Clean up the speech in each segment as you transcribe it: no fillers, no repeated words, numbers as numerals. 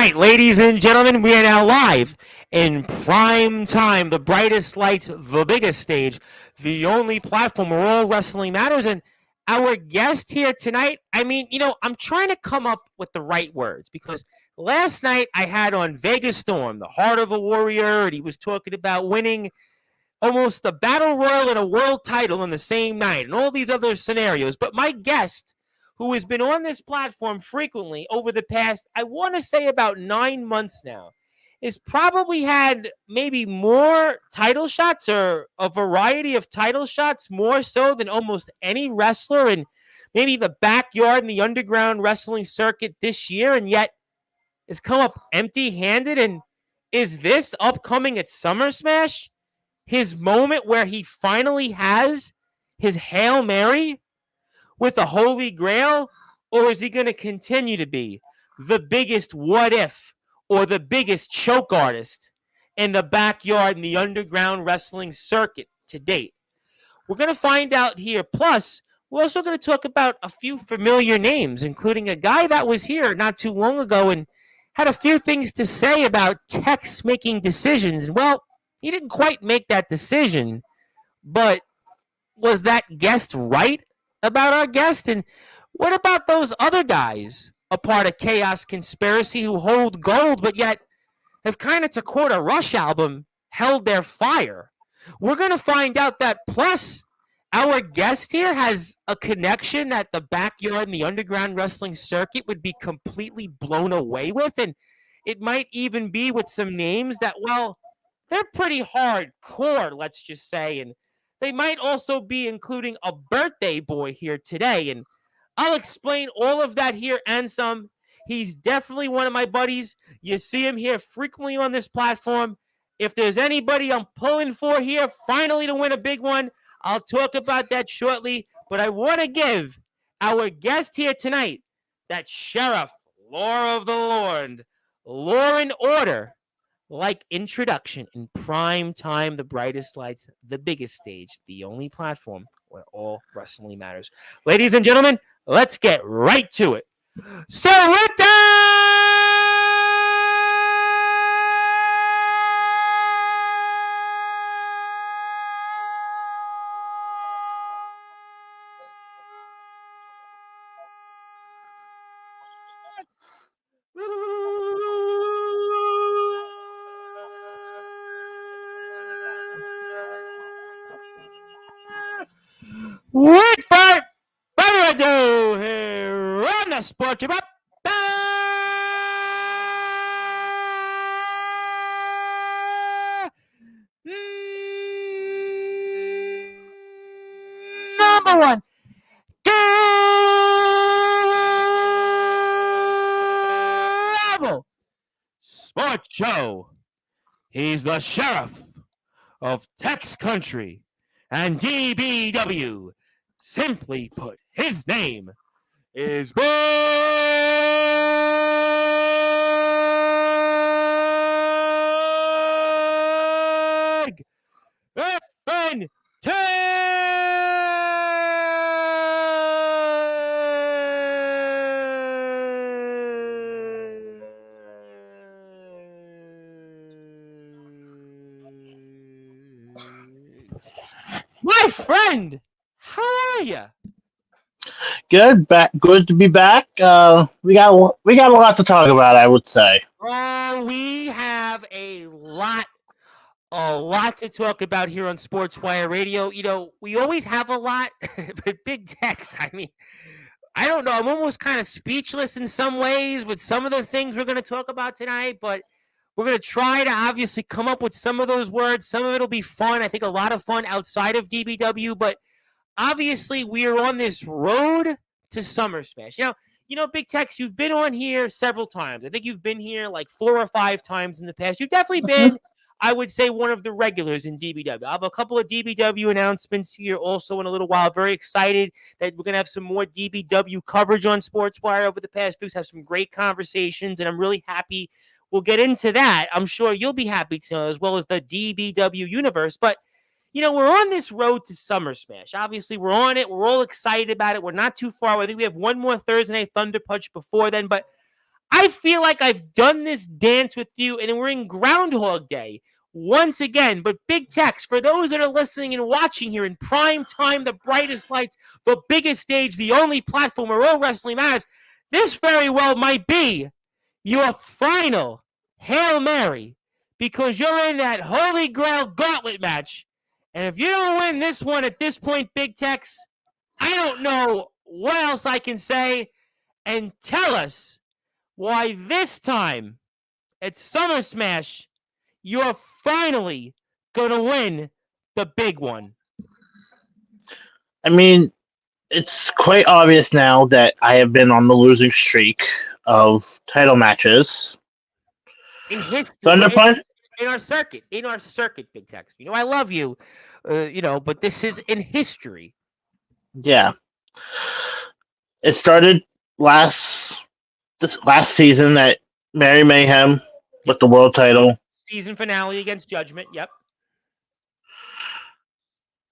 right, ladies and gentlemen, we are now live in prime time, the brightest lights, the biggest stage, the only platform where all wrestling matters. And our guest here tonight, I'm trying to come up with the right words because last night I had on Vegas Storm, the heart of a warrior, and he was talking about winning almost a battle royal and a world title in the same night and all these other scenarios. But my guest, who has been on this platform frequently over the past, I want to say about 9 months now, has probably had maybe more title shots or a variety of title shots, more so than almost any wrestler in maybe the backyard and the underground wrestling circuit this year, and yet has come up empty-handed. And is this upcoming at Summer Smash his moment where he finally has his Hail Mary with the Holy Grail, or is he going to continue to be the biggest what if or the biggest choke artist in the backyard in the underground wrestling circuit to date? We're going to find out here. Plus, we're also going to talk about a few familiar names, including a guy that was here not too long ago and had a few things to say about Tex making decisions. And, well, he didn't quite make that decision, but was that guest right about our guest? And what about those other guys, a part of Chaos Conspiracy, who hold gold, but yet have kind of, to quote a Rush album, held their fire? We're going to find out that. Plus, our guest here has a connection that the backyard and the underground wrestling circuit would be completely blown away with. And it might even be with some names that, well, they're pretty hardcore, let's just say. And they might also be including a birthday boy here today. And I'll explain all of that here and some. He's definitely one of my buddies. You see him here frequently on this platform. If there's anybody I'm pulling for here, finally to win a big one, I'll talk about that shortly. But I want to give our guest here tonight, that Sheriff, Law of the Lord, Law and Order, like introduction in prime time, the brightest lights, the biggest stage, the only platform where all wrestling matters. Ladies and gentlemen, let's get right to it. Selector! Without further ado, here on the Sportzwire. Number one, Global Sports Show. He's the sheriff of Tex Country and DBW. Simply put, his name is Big FN My friend, how are you? Good, good to be back. We got a lot to talk about, I would say. We have a lot to talk about here on Sportswire Radio. You know, we always have a lot, but Big Tex, I don't know. I'm almost kind of speechless in some ways with some of the things we're going to talk about tonight, but we're going to try to obviously come up with some of those words. Some of it will be fun. I think a lot of fun outside of DBW, but obviously we are on this road to Summer Smash. Big Tex, you've been on here several times. I think you've been here like 4 or 5 times in the past. You've definitely been, I would say, one of the regulars in DBW. I have a couple of DBW announcements here also in a little while. Very excited that we're going to have some more DBW coverage on Sportswire over the past weeks, have some great conversations, and I'm really happy. We'll get into that. I'm sure you'll be happy to, as well as the DBW universe. But, we're on this road to Summer Smash. Obviously, we're on it. We're all excited about it. We're not too far away. I think we have one more Thursday Night Thunder Punch before then. But I feel like I've done this dance with you, and we're in Groundhog Day once again. But Big Tex, for those that are listening and watching here in prime time, the brightest lights, the biggest stage, the only platform where all wrestling matters, this very well might be your final Hail Mary, because you're in that Holy Grail gauntlet match. And if you don't win this one at this point, Big Tex, I don't know what else I can say. And tell us why this time at Summer Smash, you're finally going to win the big one. I mean, it's quite obvious now that I have been on the losing streak of title matches. In history, Thunder Punch? In our circuit, Big Tex. You know, I love you, but this is in history. Yeah. It started last season at Mary Mayhem with the world title. Season finale against Judgment, yep.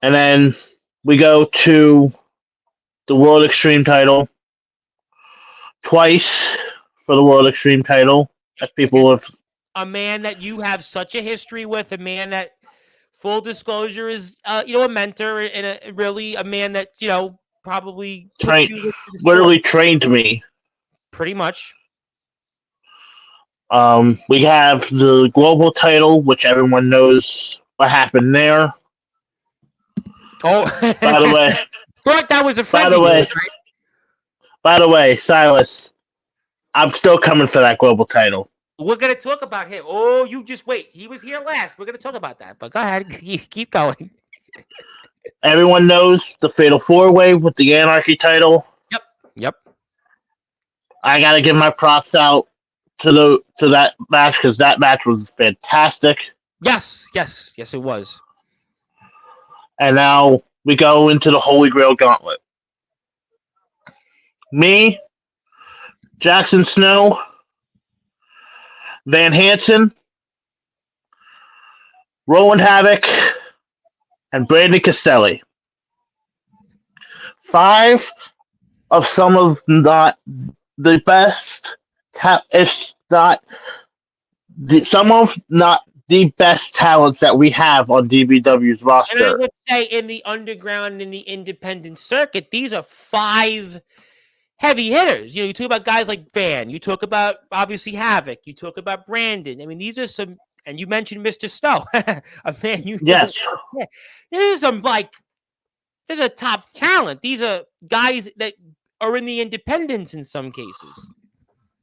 And then we go to the World Extreme title twice for the World Extreme title. As people have... A man that you have such a history with, a man that, full disclosure, is a mentor and really a man that, probably literally trained me. Pretty much. We have the global title, which everyone knows what happened there. Oh, by the way, thought that was a friendly. By the way, Silas, I'm still coming for that global title. We're gonna talk about him. Oh, you just wait. He was here last. We're gonna talk about that. But go ahead, keep going. Everyone knows the Fatal 4-Way with the Anarchy title. Yep. I gotta give my props out to that match because that match was fantastic. Yes, it was. And now we go into the Holy Grail Gauntlet. Me, Jackson Snow, Van Hansen, Roland Havoc, and Brandon Castelli. 5 of some of not the best, if not some of not the best talents that we have on DBW's roster. And I would say in the underground, in the independent circuit, these are 5 heavy hitters. You talk about guys like Van. You talk about, obviously, Havoc. You talk about Brandon. I mean, these are some, and you mentioned Mr. Snow. Yes. This is some, there's a top talent. These are guys that are in the independents in some cases.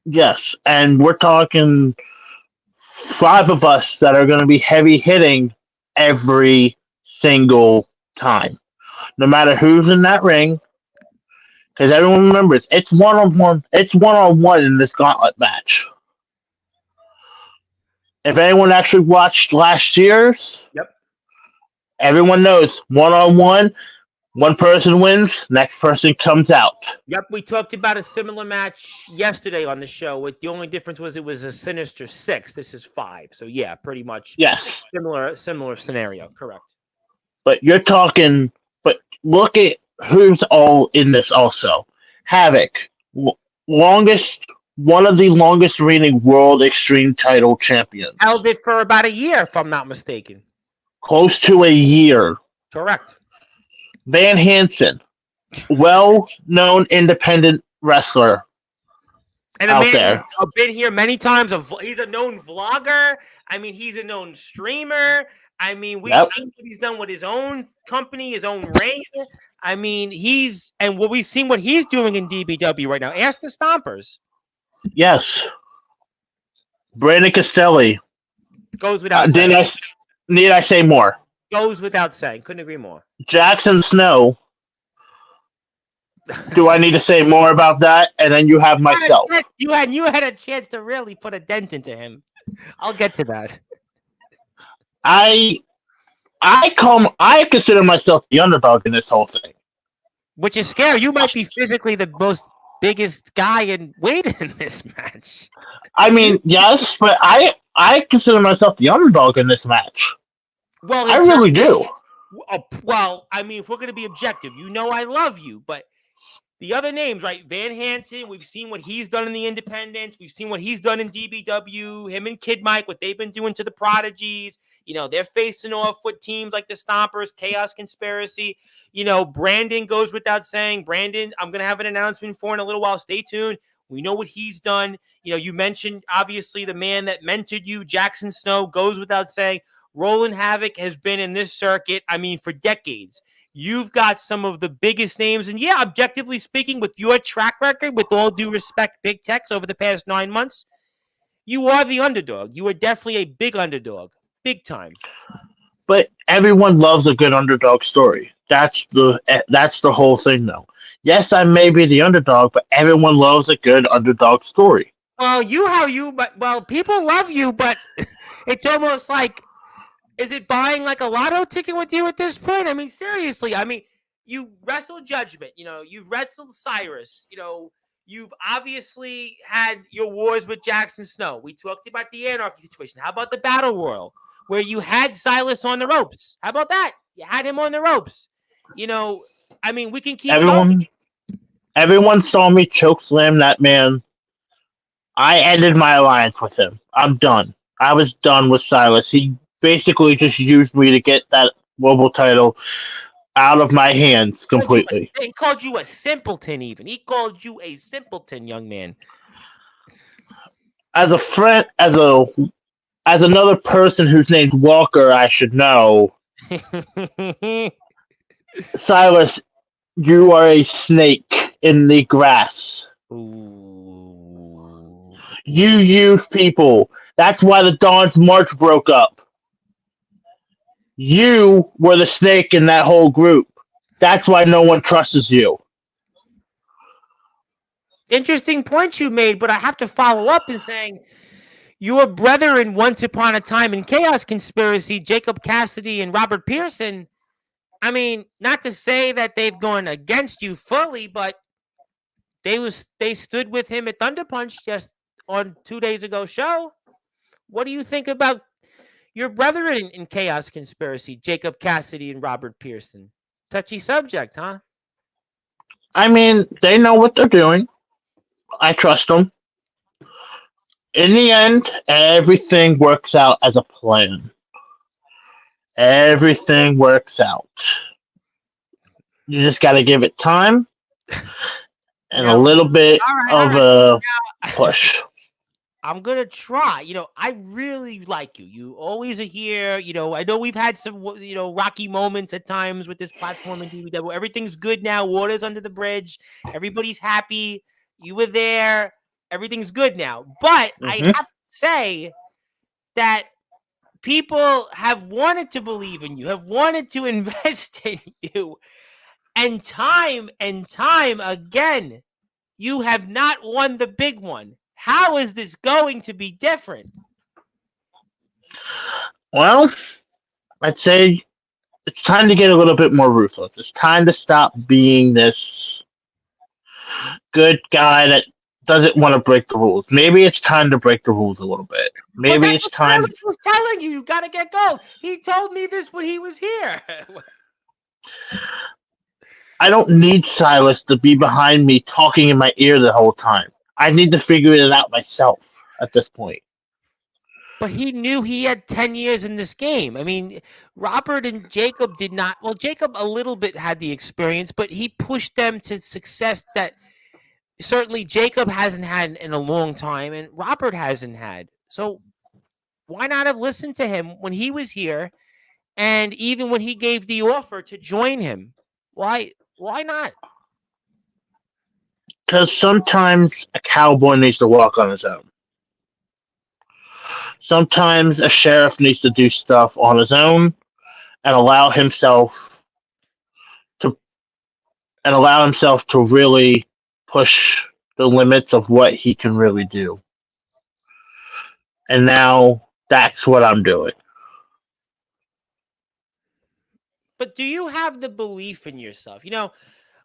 Yes, and we're talking 5 of us that are going to be heavy hitting every single time. No matter who's in that ring. Because everyone remembers, it's one-on-one. It's one-on-one in this gauntlet match. If anyone actually watched last year's, everyone knows one-on-one, one person wins, next person comes out. Yep, we talked about a similar match yesterday on the show. With the only difference was it was a Sinister 6. This is 5. So yeah, pretty much. Yes. Similar scenario. Correct. But you're talking. But look at who's all in this also. Havoc, one of the longest reigning World Extreme title champions. Held it for about a year, if I'm not mistaken. Close to a year. Correct. Van Hansen, well-known independent wrestler and out there. I've been here many times. He's a known vlogger. I mean, he's a known streamer. I mean, we've seen what he's done with his own company, his own ring. I mean, we've seen what he's doing in DBW right now. Ask the Stompers. Yes. Brandon Castelli. Goes without saying. Need I say more? Goes without saying. Couldn't agree more. Jackson Snow. Do I need to say more about that? And then you have myself. You had a chance to really put a dent into him. I'll get to that. I consider myself the underdog in this whole thing. Which is scary. You might be physically the most biggest guy in weight in this match. I mean, yes, but I consider myself the underdog in this match. Well, I really do. Well, I mean, if we're going to be objective, I love you, but The other names, right? Van Hansen, we've seen what he's done in the independents. We've seen what he's done in DBW. Him and Kid Mike, what they've been doing to the Prodigies. They're facing off with teams like the Stompers, Chaos Conspiracy. Brandon goes without saying. Brandon, I'm going to have an announcement for in a little while. Stay tuned. We know what he's done. You mentioned, obviously, the man that mentored you, Jackson Snow, goes without saying. Roland Havoc has been in this circuit, for decades. You've got some of the biggest names. And yeah, objectively speaking, with your track record, with all due respect, Big Tex, over the past 9 months, you are the underdog. You are definitely a big underdog. Big time. But everyone loves a good underdog story. That's the whole thing, though. Yes, I may be the underdog, but everyone loves a good underdog story. Well, people love you, but it's almost like, is it buying like a lotto ticket with you at this point? Seriously. You wrestled Judgment. You've wrestled Cyrus. You've obviously had your wars with Jackson Snow. We talked about the Anarchy situation. How about the Battle Royal, where you had Silas on the ropes? How about that? You had him on the ropes. We can keep going. Everyone saw me chokeslam that man. I ended my alliance with him. I'm done. I was done with Silas. He basically just used me to get that global title out of my hands completely. He called you a simpleton, even. He called you a simpleton, young man. As a friend, as another person whose name's Walker, I should know. Silas, you are a snake in the grass. Ooh. You use people. That's why the Dawn's March broke up. You were the snake in that whole group. That's why no one trusts you. Interesting point you made, but I have to follow up in saying your brethren once upon a time in Chaos Conspiracy, Jacob Cassidy and Robert Pearson, not to say that they've gone against you fully, but they stood with him at Thunder Punch just on 2 days ago show. What do you think about your brethren in Chaos Conspiracy, Jacob Cassidy and Robert Pearson? Touchy subject, huh? They know what they're doing. I trust them. In the end, everything works out as a plan. Everything works out. You just got to give it time and a little bit of a push. I'm going to try. I really like you. You always are here. I know we've had some, rocky moments at times with this platform in DBW. Everything's good now. Water's under the bridge. Everybody's happy. You were there. Everything's good now. But I have to say that people have wanted to believe in you, have wanted to invest in you. And time again, you have not won the big one. How is this going to be different? Well, I'd say it's time to get a little bit more ruthless. It's time to stop being this good guy that doesn't want to break the rules. Maybe it's time to break the rules a little bit. Maybe it's time. I was telling you, you got to get gold. He told me this when he was here. I don't need Silas to be behind me talking in my ear the whole time. I need to figure it out myself at this point. But he knew he had 10 years in this game. Robert and Jacob did not. Well, Jacob a little bit had the experience, but he pushed them to success that certainly Jacob hasn't had in a long time, and Robert hasn't had. So why not have listened to him when he was here, and even when he gave the offer to join him? Why not? Because sometimes a cowboy needs to walk on his own. Sometimes a sheriff needs to do stuff on his own and allow himself to really push the limits of what he can really do. And now that's what I'm doing. But do you have the belief in yourself?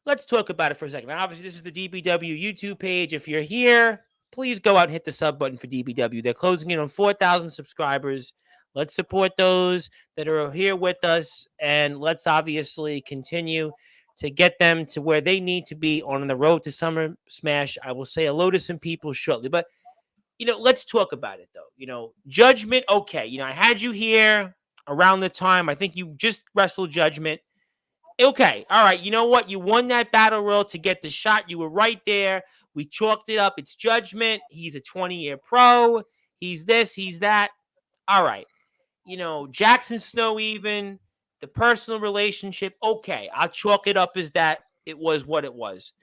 Let's talk about it for a second. Now, obviously, this is the DBW YouTube page. If you're here, please go out and hit the sub button for DBW. They're closing in on 4,000 subscribers. Let's support those that are here with us, and let's obviously continue to get them to where they need to be on the road to Summer Smash. I will say hello to some people shortly, but let's talk about it though. Judgment. Okay, I had you here around the time I think you just wrestled Judgment. Okay, all right. You know what? You won that battle royal to get the shot. You were right there. We chalked it up. It's Judgment. He's a 20-year pro. He's this. He's that. All right. Jackson Snow, even the personal relationship. Okay, I'll chalk it up as that. It was what it was.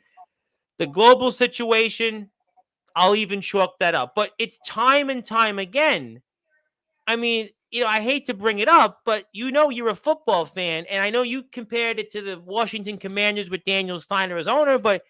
The global situation, I'll even chalk that up. But it's time and time again. I mean, I hate to bring it up, but you're a football fan, and I know you compared it to the Washington Commanders with Daniel Steiner as owner, but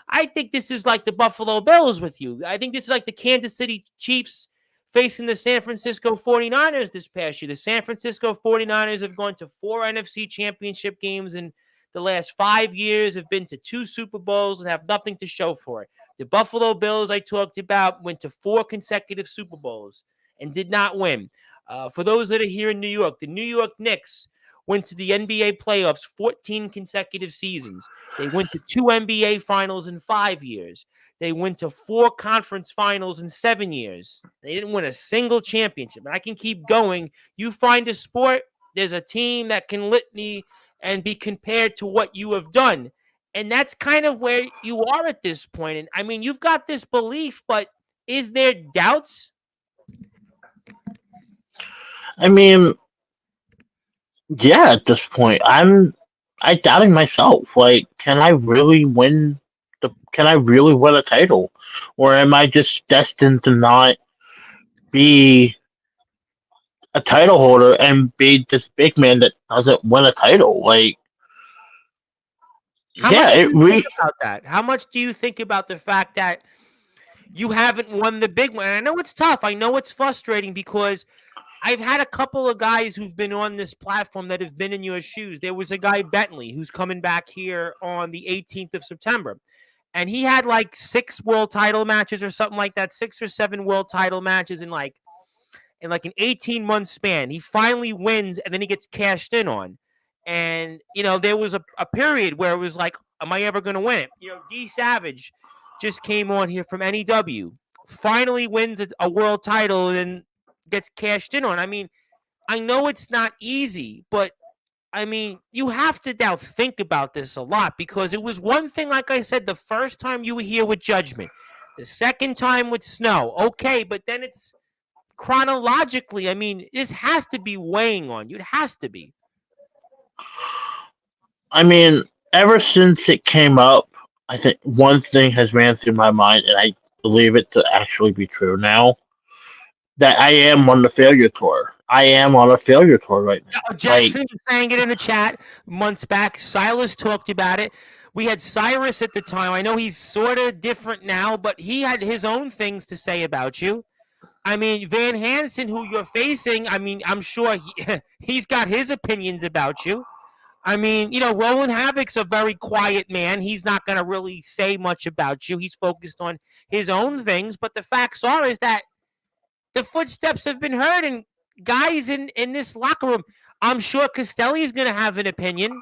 I think this is like the Buffalo Bills with you. I think this is like the Kansas City Chiefs facing the San Francisco 49ers this past year. The San Francisco 49ers have gone to 4 NFC championship games in the last 5 years, have been to 2 Super Bowls, and have nothing to show for it. The Buffalo Bills I talked about went to 4 consecutive Super Bowls and did not win. For those that are here in New York, the New York Knicks went to the NBA playoffs 14 consecutive seasons. They went to 2 NBA finals in 5 years. They went to 4 conference finals in 7 years. They didn't win a single championship. And I can keep going. You find a sport, there's a team that can litany and be compared to what you have done. And that's kind of where you are at this point. And I mean, you've got this belief, but is there doubts? I mean, yeah, at this point, I doubting myself. Like, can I really win a title? Or am I just destined to not be a title holder and be this big man that doesn't win a title? Like, How much do you think about that? How much do you think about the fact that you haven't won the big one? And I know it's tough. I know it's frustrating because I've had a couple of guys who've been on this platform that have been in your shoes. There was a guy, Bentley, who's coming back here on the 18th of September. And he had like 6 world title matches or something like that, 6 or 7 world title matches in like an 18-month span. He finally wins, and then he gets cashed in on. And, there was a period where it was like, am I ever going to win it? D Savage just came on here from NEW, finally wins a world title, and then gets cashed in on. I mean, I know it's not easy, but I mean, you have to now think about this a lot because it was one thing, like I said, the first time you were here with Judgment, the second time with Snow. Okay, but then it's chronologically, I mean, this has to be weighing on you. It has to be. I mean, ever since it came up, I think one thing has ran through my mind, and I believe it to actually be true now, that I am on the failure tour. I am on a failure tour right now. Jackson was saying it in the chat months back. Silas talked about it. We had Cyrus at the time. I know he's sort of different now, but he had his own things to say about you. I mean, Van Hansen, who you're facing, I mean, I'm sure he's got his opinions about you. I mean, Roland Havoc's a very quiet man. He's not going to really say much about you. He's focused on his own things. But the facts is that the footsteps have been heard, and guys in this locker room, I'm sure Castelli's going to have an opinion.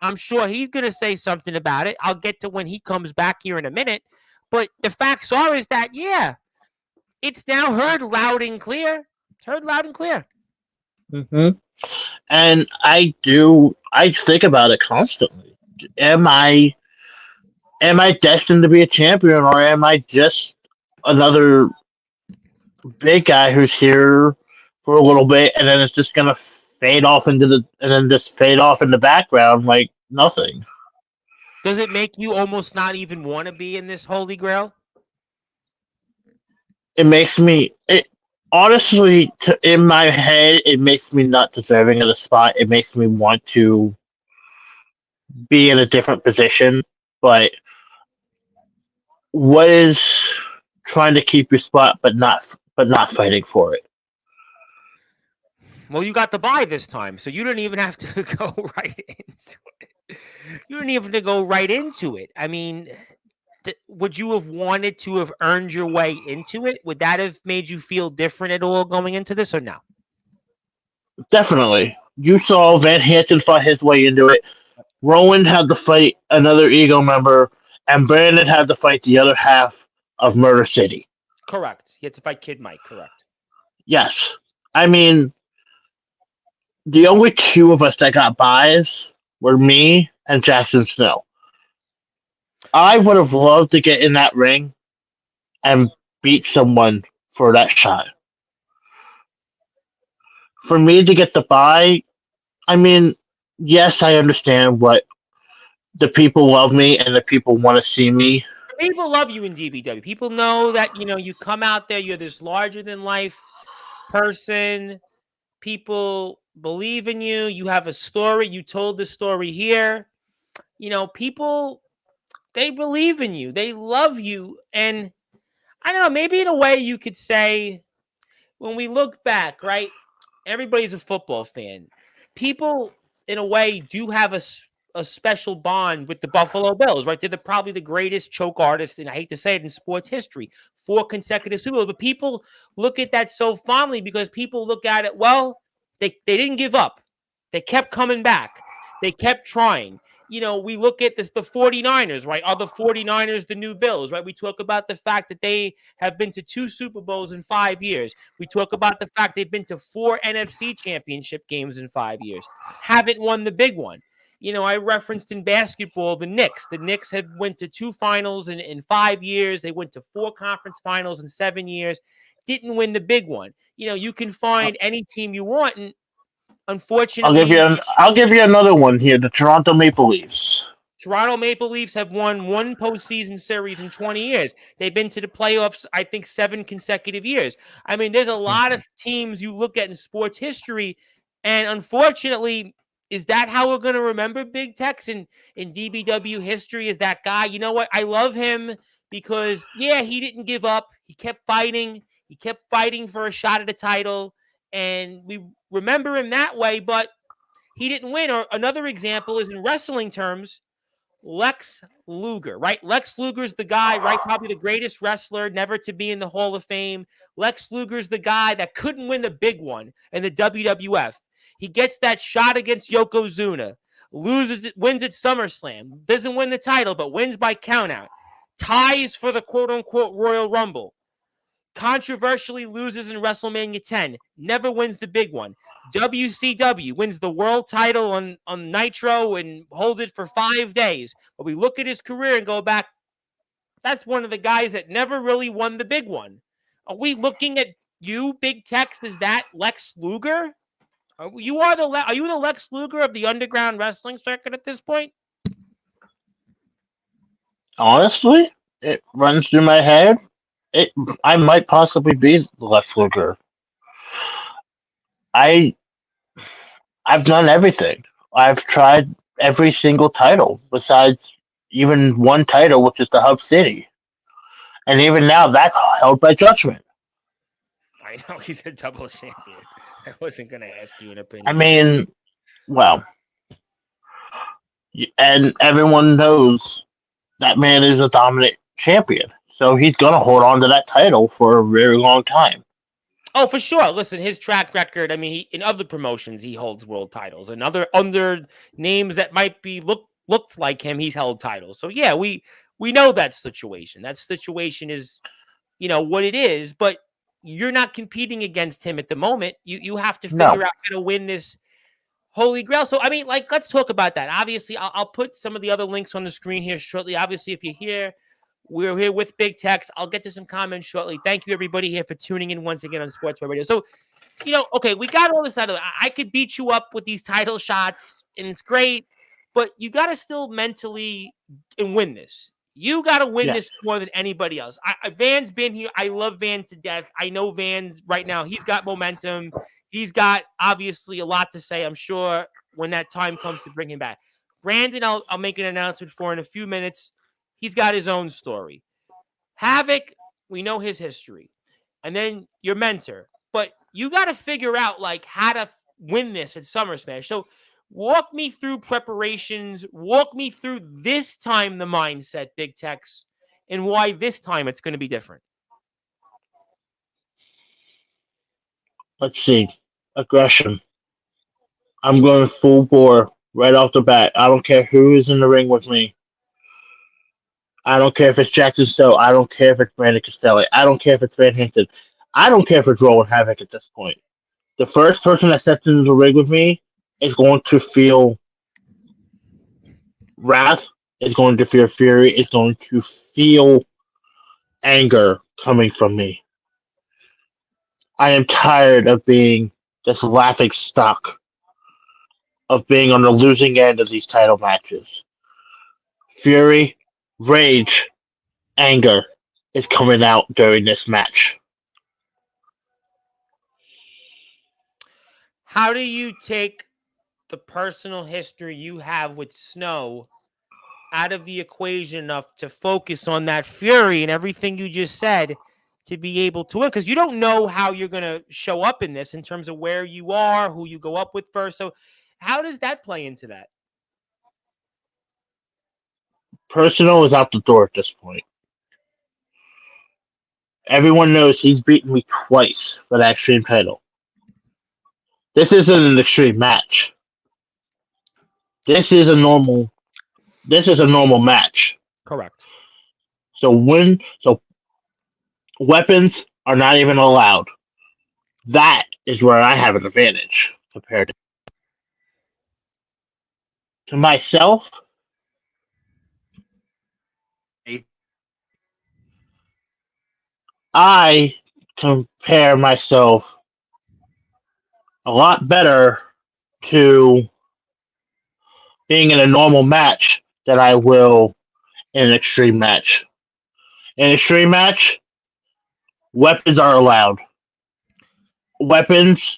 I'm sure he's going to say something about it. I'll get to when he comes back here in a minute. But the facts is that, yeah, it's now heard loud and clear. It's heard loud and clear. Mm-hmm. And I think about it constantly. Am I destined to be a champion, or am I just another big guy who's here for a little bit and then it's just gonna fade off in the background like nothing? Does it make you almost not even want to be in this Holy Grail? It makes me honestly, in my head, it makes me not deserving of the spot. It makes me want to be in a different position. But what is trying to keep your spot, but not fighting for it? Well, you got the bye this time, so you didn't even have to go right into it. You didn't even have to go right into it. I mean, would you have wanted to have earned your way into it? Would that have made you feel different at all going into this, or no? Definitely. You saw Van Hansen fought his way into it. Rowan had to fight another Ego member, and Brandon had to fight the other half of Murder City. Correct. He had to fight Kid Mike. Correct. Yes. I mean, the only two of us that got buys were me and Jackson Snow. I would have loved to get in that ring and beat someone for that shot. For me to get the buy, I mean, yes, I understand what the people love me and the people want to see me. People love you in DBW. People know that you come out there. You're this larger than life person. People believe in you. You have a story. You told the story here. People, they believe in you. They love you. And I don't know, maybe in a way you could say, when we look back, right? Everybody's a football fan. People, in a way, do have a special bond with the Buffalo Bills, right? They're probably the greatest choke artists, and I hate to say it, in sports history. 4 consecutive Super Bowls. But people look at that so fondly because people look at it, well, they didn't give up. They kept coming back. They kept trying. We look at the 49ers, right? Are the 49ers the new Bills, right? We talk about the fact that they have been to 2 Super Bowls in 5 years. We talk about the fact they've been to 4 NFC championship games in 5 years. Haven't won the big one. I referenced in basketball the Knicks. The Knicks had went to 2 finals in 5 years. They went to 4 conference finals in 7 years. Didn't win the big one. You can find any team you want, and unfortunately, I'll give you another one here. The Toronto Maple Leafs. Toronto Maple Leafs have won 1 postseason series in 20 years. They've been to the playoffs, I think, 7 consecutive years. I mean, there's a lot of teams you look at in sports history, and unfortunately, is that how we're going to remember Big Tex in DBW history? Is that guy? You know what? I love him because, yeah, he didn't give up. He kept fighting. He kept fighting for a shot at a title, and we remember him that way, but he didn't win. Or another example is in wrestling terms, Lex Luger, right? Lex Luger's the guy, right? Probably the greatest wrestler never to be in the Hall of Fame. Lex Luger's the guy that couldn't win the big one in the WWF. He gets that shot against Yokozuna, loses it, wins at SummerSlam, doesn't win the title, but wins by countout, ties for the quote-unquote Royal Rumble, controversially loses in WrestleMania 10, never wins the big one. WCW wins the world title on Nitro and holds it for 5 days. But we look at his career and go back, that's one of the guys that never really won the big one. Are we looking at you, Big Tex, as that Lex Luger? Are you the Lex Luger of the underground wrestling circuit at this point? Honestly, it runs through my head. It I might possibly be the Lex Luger. I I've done everything. I've tried every single title besides even one title, which is the Hub City, and even now that's held by Judgment. I know he's a double champion. I wasn't going to ask you an I opinion. mean, well, and everyone knows that man is a dominant champion, so he's gonna hold on to that title for a very long time. Oh, for sure. Listen, his track record, I mean, in other promotions, he holds world titles. And other under names that might be looked like him, he's held titles. So yeah, we know that situation. That situation is, what it is, but you're not competing against him at the moment. You have to No, figure out how to win this Holy Grail. So I mean, like, let's talk about that. Obviously, I'll put some of the other links on the screen here shortly. Obviously, if you're here, we're here with Big Tex. I'll get to some comments shortly. Thank you, everybody, here for tuning in once again on Sportswire Radio. So, okay, we got all this out of it. I could beat you up with these title shots, and it's great, but you got to still mentally and win this. You got to win this yes, more than anybody else. Van's been here. I love Van to death. I know Van right now. He's got momentum. He's got, obviously, a lot to say, I'm sure, when that time comes to bring him back. Brandon, I'll make an announcement for in a few minutes. He's got his own story. Havoc, we know his history. And then your mentor. But you got to figure out, like, how to win this at Summer Smash. So walk me through preparations. Walk me through this time the mindset, Big Tex, and why this time it's going to be different. let's see. Aggression. I'm going full bore right off the bat. I don't care who is in the ring with me. I don't care if it's Jackson Stowe. I don't care if it's Brandon Castelli. I don't care if it's Van Hampton. I don't care if it's Roland Havoc at this point. The first person that steps into the ring with me is going to feel wrath, is going to feel fury, is going to feel anger coming from me. I am tired of being this laughing stock, of being on the losing end of these title matches. Fury, rage, anger is coming out during this match. How do you take the personal history you have with Snow out of the equation enough to focus on that fury and everything you just said to be able to win? Because you don't know how you're going to show up in this in terms of where you are, who you go up with first. So how does that play into that? Personal is out the door at this point. Everyone knows he's beaten me twice for that extreme title. This isn't an extreme match. This is a normal match. Correct. So weapons are not even allowed. That is where I have an advantage compared to myself. I compare myself a lot better to being in a normal match than I will in an extreme match. In an extreme match, weapons are allowed. Weapons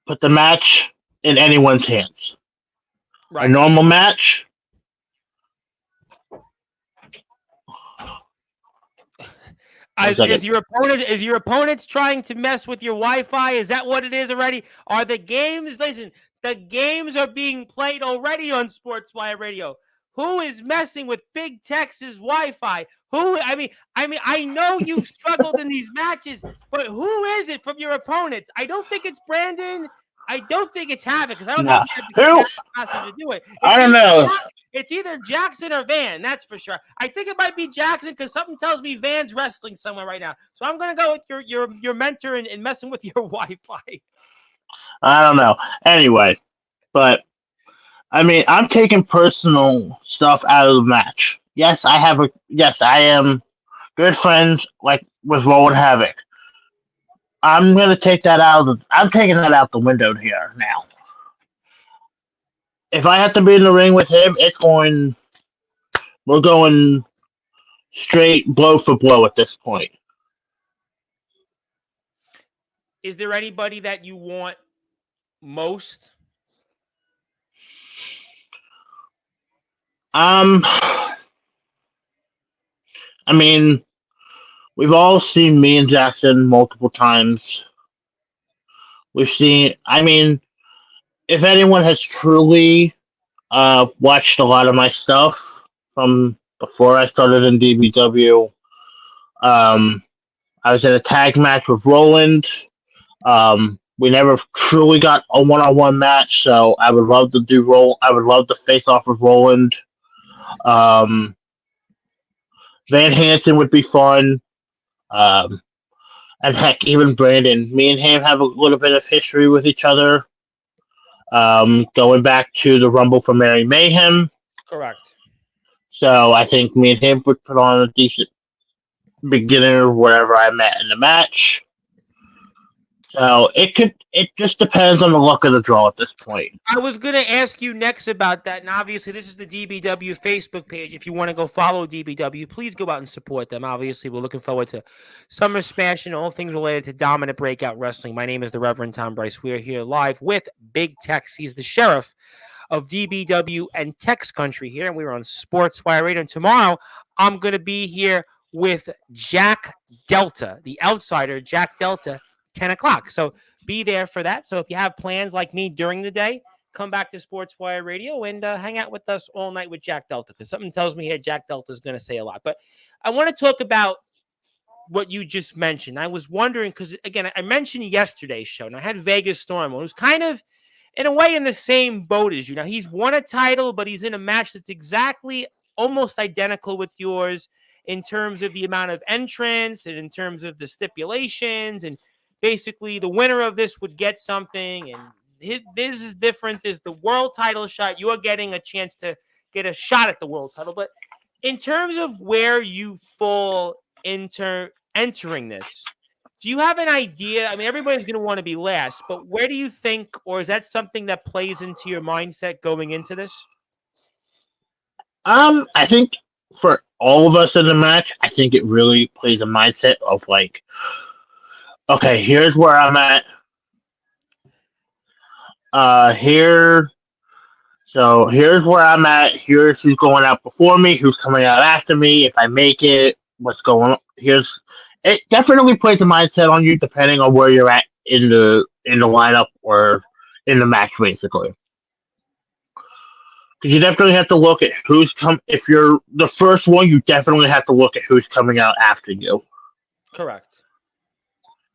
put the match in anyone's hands. Right. A normal match, Is your opponent trying to mess with your Wi-Fi? Is that what it is already? Are the games? Listen, the games are being played already on Sportswire Radio. Who is messing with Big Tex's Wi-Fi? Who? I know you've struggled in these matches, but who is it from your opponents? I don't think it's Brandon. I don't think it's Havoc because I don't think he had the capacity to do it. I don't know. It's either Jackson or Van, that's for sure. I think it might be Jackson because something tells me Van's wrestling somewhere right now. So I'm going to go with your mentor and messing with your Wi-Fi. I don't know. Anyway, but I mean, I'm taking personal stuff out of the match. Yes, I am good friends like with Roland Havoc. I'm taking that out the window here now. If I have to be in the ring with him, we're going straight blow for blow at this point. Is there anybody that you want most? I mean, we've all seen me and Jackson multiple times. If anyone has truly watched a lot of my stuff from before I started in DBW, I was in a tag match with Roland. We never truly got a one-on-one match, so I would love to I would love to face off with Roland. Van Hansen would be fun. And heck, even Brandon. Me and him have a little bit of history with each other. Going back to the Rumble for Mary Mayhem. Correct. So I think me and him would put on a decent beginner wherever I met in the match. So it just depends on the luck of the draw at this point. I was going to ask you next about that, and obviously this is the DBW Facebook page. If you want to go follow DBW, please go out and support them. Obviously, we're looking forward to Summer Smash and all things related to Dominant Breakout Wrestling. My name is the Reverend Tom Bryce. We are here live with Big Tex. He's the sheriff of DBW and Tex Country here, and we are on Sportswire Radio. And tomorrow, I'm going to be here with Jack Delta, the outsider, Jack Delta, 10 o'clock. So be there for that. So if you have plans like me during the day, come back to Sportswire Radio and hang out with us all night with Jack Delta, because something tells me here Jack Delta is going to say a lot. But I want to talk about what you just mentioned. I was wondering, because, again, I mentioned yesterday's show, and I had Vegas Storm. It in a way in the same boat as you. Now, he's won a title, but he's in a match that's exactly almost identical with yours in terms of the amount of entrants and in terms of the stipulations. And basically, the winner of this would get something. And this is different. There's the world title shot. You are getting a chance to get a shot at the world title. But in terms of where you fall entering this, do you have an idea? I mean, everybody's going to want to be last, but where do you think, or is that something that plays into your mindset going into this? I think for all of us in the match, I think it really plays a mindset of like, okay, here's where I'm at. Here, so here's where I'm at. Here's who's going out before me, who's coming out after me. If I make it, what's going on? It definitely plays a mindset on you depending on where you're at in the lineup or in the match, basically. Because you definitely have to look at who's come. If you're the first one, you definitely have to look at who's coming out after you. Correct.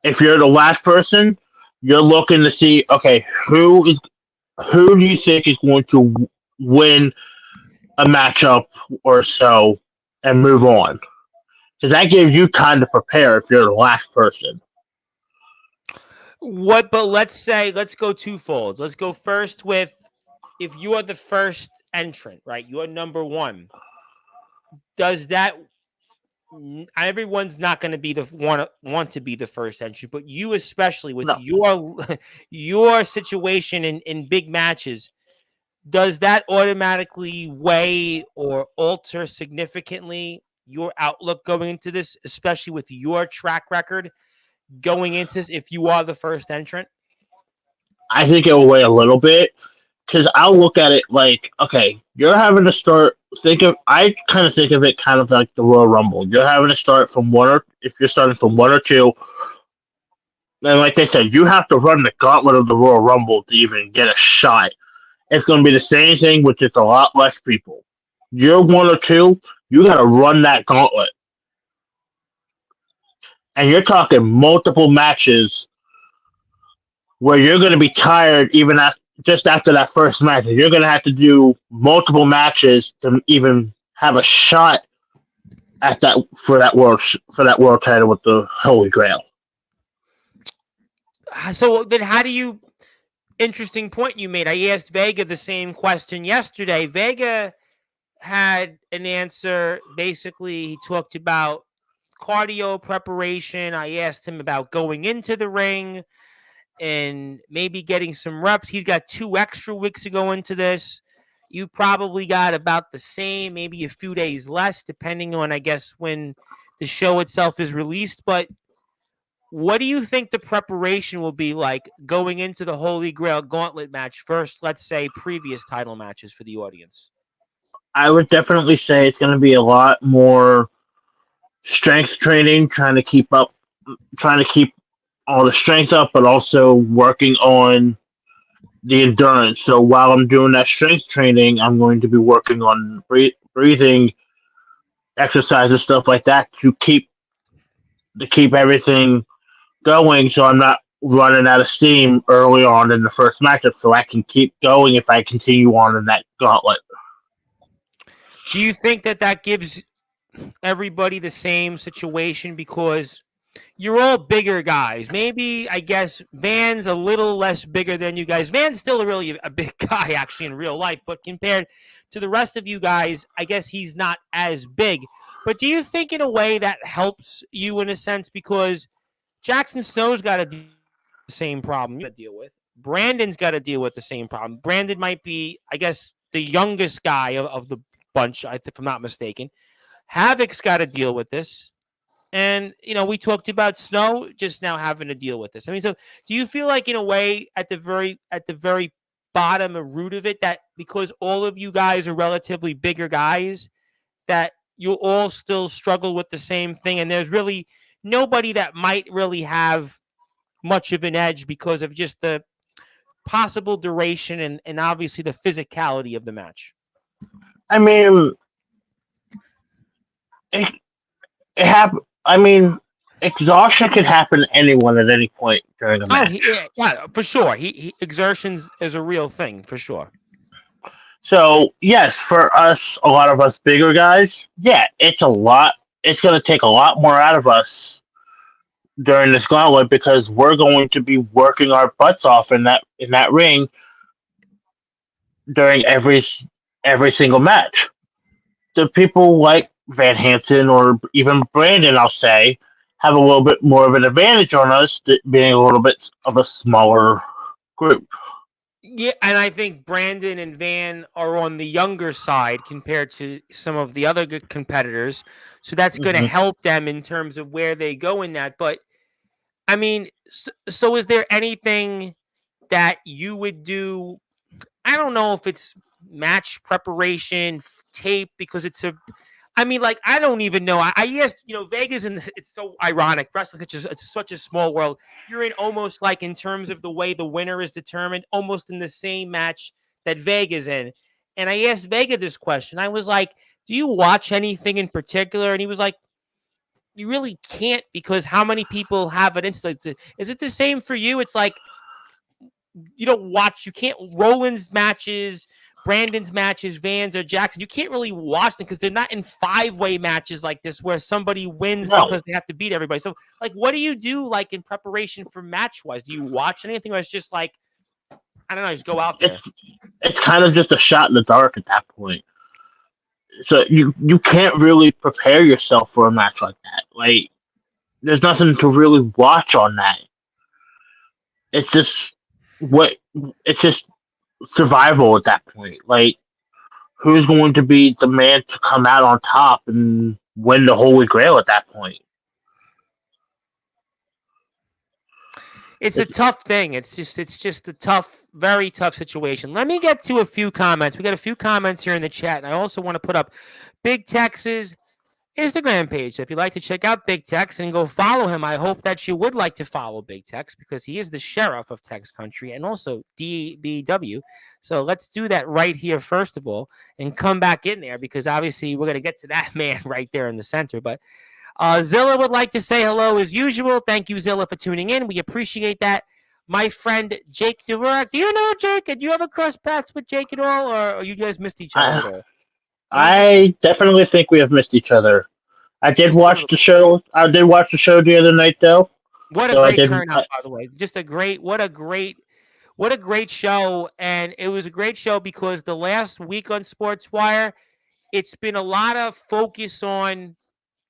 If you're the last person, you're looking to see, okay, who do you think is going to win a matchup or so and move on? Because that gives you time to prepare if you're the last person. But let's go twofold. Let's go first with, if you are the first entrant, right? You are number one. Does that, everyone's not going to be the want to be the first entrant, but you especially with your situation in big matches, does that automatically weigh or alter significantly your outlook going into this, especially with your track record going into this if you are the first entrant? I think it will weigh a little bit because I'll look at it like, okay, you're having to start. I kind of think of it kind of like the Royal Rumble. You're having to start from if you're starting from one or two, and like they said, you have to run the gauntlet of the Royal Rumble to even get a shot. It's going to be the same thing with just a lot less people. You're one or two, you got to run that gauntlet. And you're talking multiple matches where you're going to be tired even just after that first match. You're going to have to do multiple matches to even have a shot at that for that world title with the Holy Grail. So then, how do you? Interesting point you made. I asked Vega the same question yesterday. Vega had an answer. Basically, he talked about cardio preparation. I asked him about going into the ring and maybe getting some reps. He's got 2 extra weeks to go into this. You probably got about the same, maybe a few days less, depending on, I guess, when the show itself is released. But what do you think the preparation will be like going into the Holy Grail Gauntlet match first? Let's say previous title matches for the audience. I would definitely say it's going to be a lot more strength training, trying to keep all the strength up, but also working on the endurance. So while I'm doing that strength training, I'm going to be working on breathing exercises, stuff like that, to keep everything going, so I'm not running out of steam early on in the first matchup, so I can keep going if I continue on in that gauntlet. Do you think that gives everybody the same situation because you're all bigger guys? Maybe, I guess, Van's a little less bigger than you guys. Van's still really a big guy, actually, in real life, but compared to the rest of you guys, I guess he's not as big. But do you think in a way that helps you in a sense because Jackson Snow's got to deal with the same problem you got to deal with. Brandon's got to deal with the same problem. Brandon might be, I guess, the youngest guy of the bunch, if I'm not mistaken. Havoc's got to deal with this. And, we talked about Snow just now having to deal with this. I mean, so do you feel like in a way at the very bottom or root of it that because all of you guys are relatively bigger guys that you'll all still struggle with the same thing and there's really nobody that might really have much of an edge because of just the possible duration and obviously the physicality of the match? I mean, it happened. I mean, exhaustion can happen to anyone at any point during a Oh, match. yeah, for sure. He exertions is a real thing for sure. So yes, for us, a lot of us bigger guys, yeah, it's a lot. It's going to take a lot more out of us during this gauntlet because we're going to be working our butts off in that ring during every single match. The people like Van Hansen or even Brandon, I'll say, have a little bit more of an advantage on us, being a little bit of a smaller group. Yeah, and I think Brandon and Van are on the younger side compared to some of the other good competitors. So that's going to Hmm. help them in terms of where they go in that. But I mean, so is there anything that you would do? I don't know if it's match preparation, tape, because it's a. I mean, like I don't even know. I asked, Vegas, and it's so ironic. Wrestling, it's such a small world. You're in almost like in terms of the way the winner is determined, almost in the same match that Vegas in. And I asked Vega this question. I was like, "Do you watch anything in particular?" And he was like, "You really can't because how many people have it? Is it the same for you? It's like you don't watch. You can't Roland's matches." Brandon's matches, Vans or Jackson, you can't really watch them because they're not in 5-way matches like this where somebody wins No, because they have to beat everybody. So, like, what do you do like in preparation for match wise? Do you watch anything or it's just like I don't know, just go out there? it's it's kind of just a shot in the dark at that point. So you can't really prepare yourself for a match like that. Like there's nothing to really watch on that. It's just what it's just survival at that point. Like who's going to be the man to come out on top and win the Holy Grail at that point? It's a It's, tough thing. It's just a tough, very tough situation. Let me get to a few comments. We got a few comments here in the chat, and I also want to put up Big Tex's Instagram page. So if you'd like to check out Big Tex and go follow him, I hope that you would like to follow Big Tex because he is the sheriff of Tex Country and also DBW. So let's do that right here, first of all, and come back in there because obviously we're going to get to that man right there in the center. But Zilla would like to say hello as usual. Thank you, Zilla, for tuning in. We appreciate that. My friend Jake Dvorak. Do you know Jake? Did you ever cross paths with Jake at all, or you guys missed each other I, at all? I definitely think we have missed each other. I did Just a watch little the bit. show. I did watch the show the other night, though. What a So I great did. turnout, by the way. Just a great, what a great show. And it was a great show because the last week on Sportswire, it's been a lot of focus on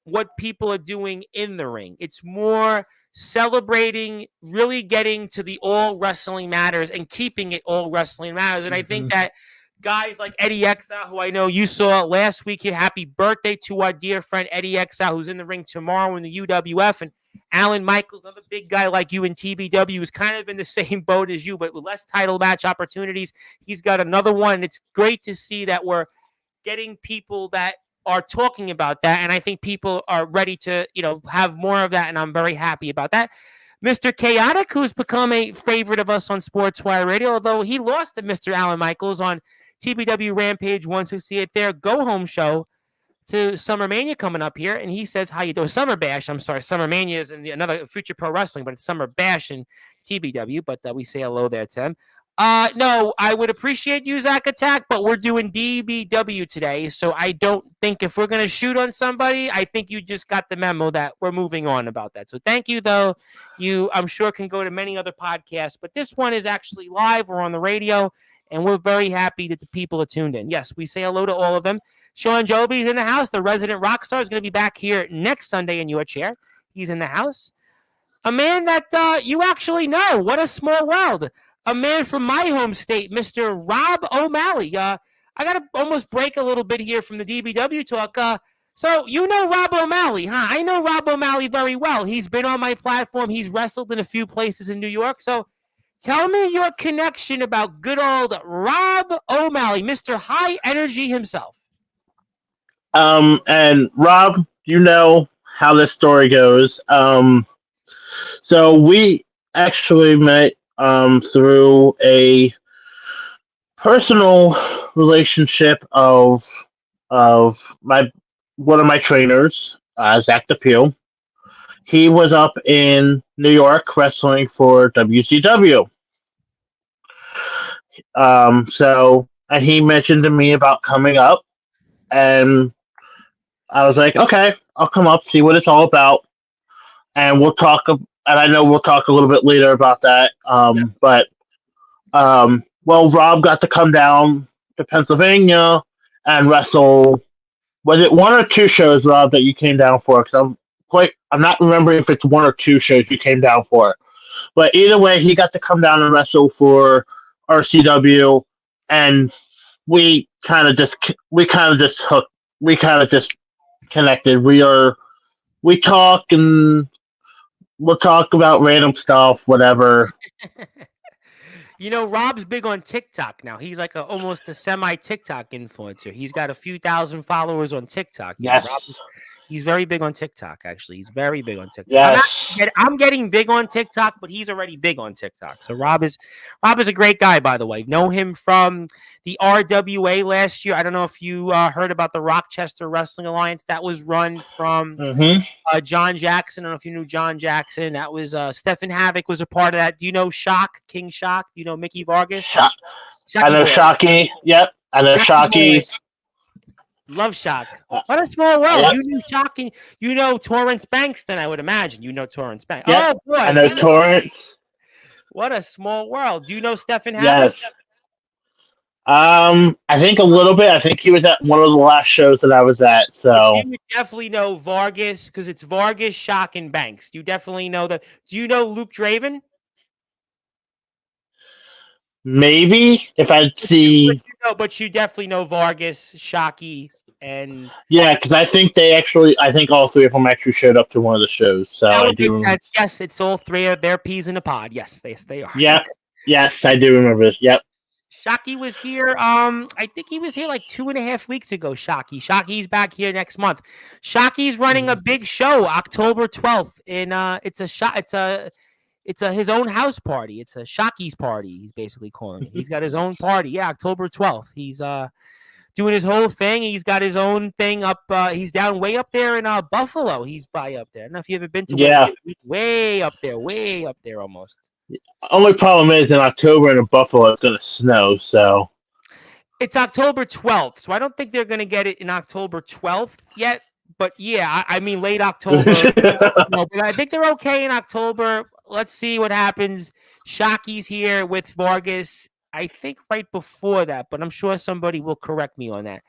what people are doing in the ring. It's more celebrating, really getting to the all wrestling matters and keeping it all wrestling matters. And I think Mhm. that guys like Eddie Exa, who I know you saw last week here, happy birthday to our dear friend Eddie Exa, who's in the ring tomorrow in the UWF. And Alan Michaels, another big guy like you in TBW, is kind of in the same boat as you, but with less title match opportunities. He's got another one. It's great to see that we're getting people that are talking about that. And I think people are ready to, have more of that. And I'm very happy about that. Mr. Chaotic, who's become a favorite of us on Sportswire Radio, although he lost to Mr. Alan Michaels on TBW Rampage 168, their go home show to Summer Mania coming up here. And he says, how you doing? Summer Bash. I'm sorry. Summer Mania is in another Future Pro Wrestling, but it's Summer Bash in TBW. But we say hello there to him. No, I would appreciate you, Zach Attack, but we're doing DBW today. So I don't think if we're going to shoot on somebody, I think you just got the memo that we're moving on about that. So thank you, though. You, I'm sure, can go to many other podcasts, but this one is actually live. We're on the radio, and we're very happy that the people are tuned in. Yes, we say hello to all of them. Sean Joby's in the house. The resident rock star is going to be back here next Sunday in your chair. He's in the house. A man that you actually know. What a small world. A man from my home state, Mr. Rob O'Malley. I got to almost break a little bit here from the DBW talk. So you know Rob O'Malley, huh? I know Rob O'Malley very well. He's been on my platform. He's wrestled in a few places in New York. So tell me your connection about good old Rob O'Malley, Mr. High Energy himself. And Rob, you know how this story goes. So we actually met through a personal relationship of my one of my trainers, Zach DePew, he was up in New York wrestling for WCW. And he mentioned to me about coming up, and I was like, okay, I'll come up, see what it's all about, and we'll talk. And I know we'll talk a little bit later about that. Well, Rob got to come down to Pennsylvania and wrestle. Was it one or two shows, Rob, that you came down for? Because I'm not remembering if it's one or two shows you came down for. But either way, he got to come down and wrestle for RCW, and we kind of just connected. We talk, and we'll talk about random stuff, whatever. Rob's big on TikTok now. He's like almost a semi TikTok influencer. He's got a few thousand followers on TikTok. Yes. Rob, he's very big on TikTok, actually. He's very big on TikTok. Yes. I'm getting big on TikTok, but he's already big on TikTok. So Rob is a great guy, by the way. Know him from the RWA last year. I don't know if you heard about the Rochester Wrestling Alliance. That was run from John Jackson. I don't know if you knew John Jackson. That was Stephen Havoc was a part of that. Do you know King Shock? Do you know Mickey Vargas? I know Shocky. Yep. I know Shocky. Love Shock. What a small world. You knew Shocking. You know Torrance Bankston, I would imagine. You know Torrance Banks. Yep. Oh, boy. I know Torrance. What a small world. Do you know Stephen Havoc? Yes. I think a little bit. I think he was at one of the last shows that I was at. So you would definitely know Vargas because it's Vargas, Shock, and Banks. You definitely know that. Do you know Luke Draven? Maybe if I'd see. But you definitely know Vargas, Shocky, and because I think all three of them actually showed up to one of the shows. So I do. Yes, it's all three of their peas in a pod. Yes, they are. Yep. Yes, I do remember this. Yep. Shocky was here. I think he was here like 2.5 weeks ago. Shocky's back here next month. Shocky's running a big show October 12th. It's his own house party. It's a Shocky's party. He's basically calling it. He's got his own party. Yeah, October 12th. He's doing his whole thing. He's got his own thing up. He's down way up there in Buffalo. He's by up there. I don't know if you ever been to way up there almost. Only problem is in October in Buffalo it's going to snow. So it's October 12th. So I don't think they're going to get it in October 12th yet. But yeah, I mean late October. But I think they're okay in October. Let's see what happens. Shocky's here with Vargas. I think right before that, but I'm sure somebody will correct me on that.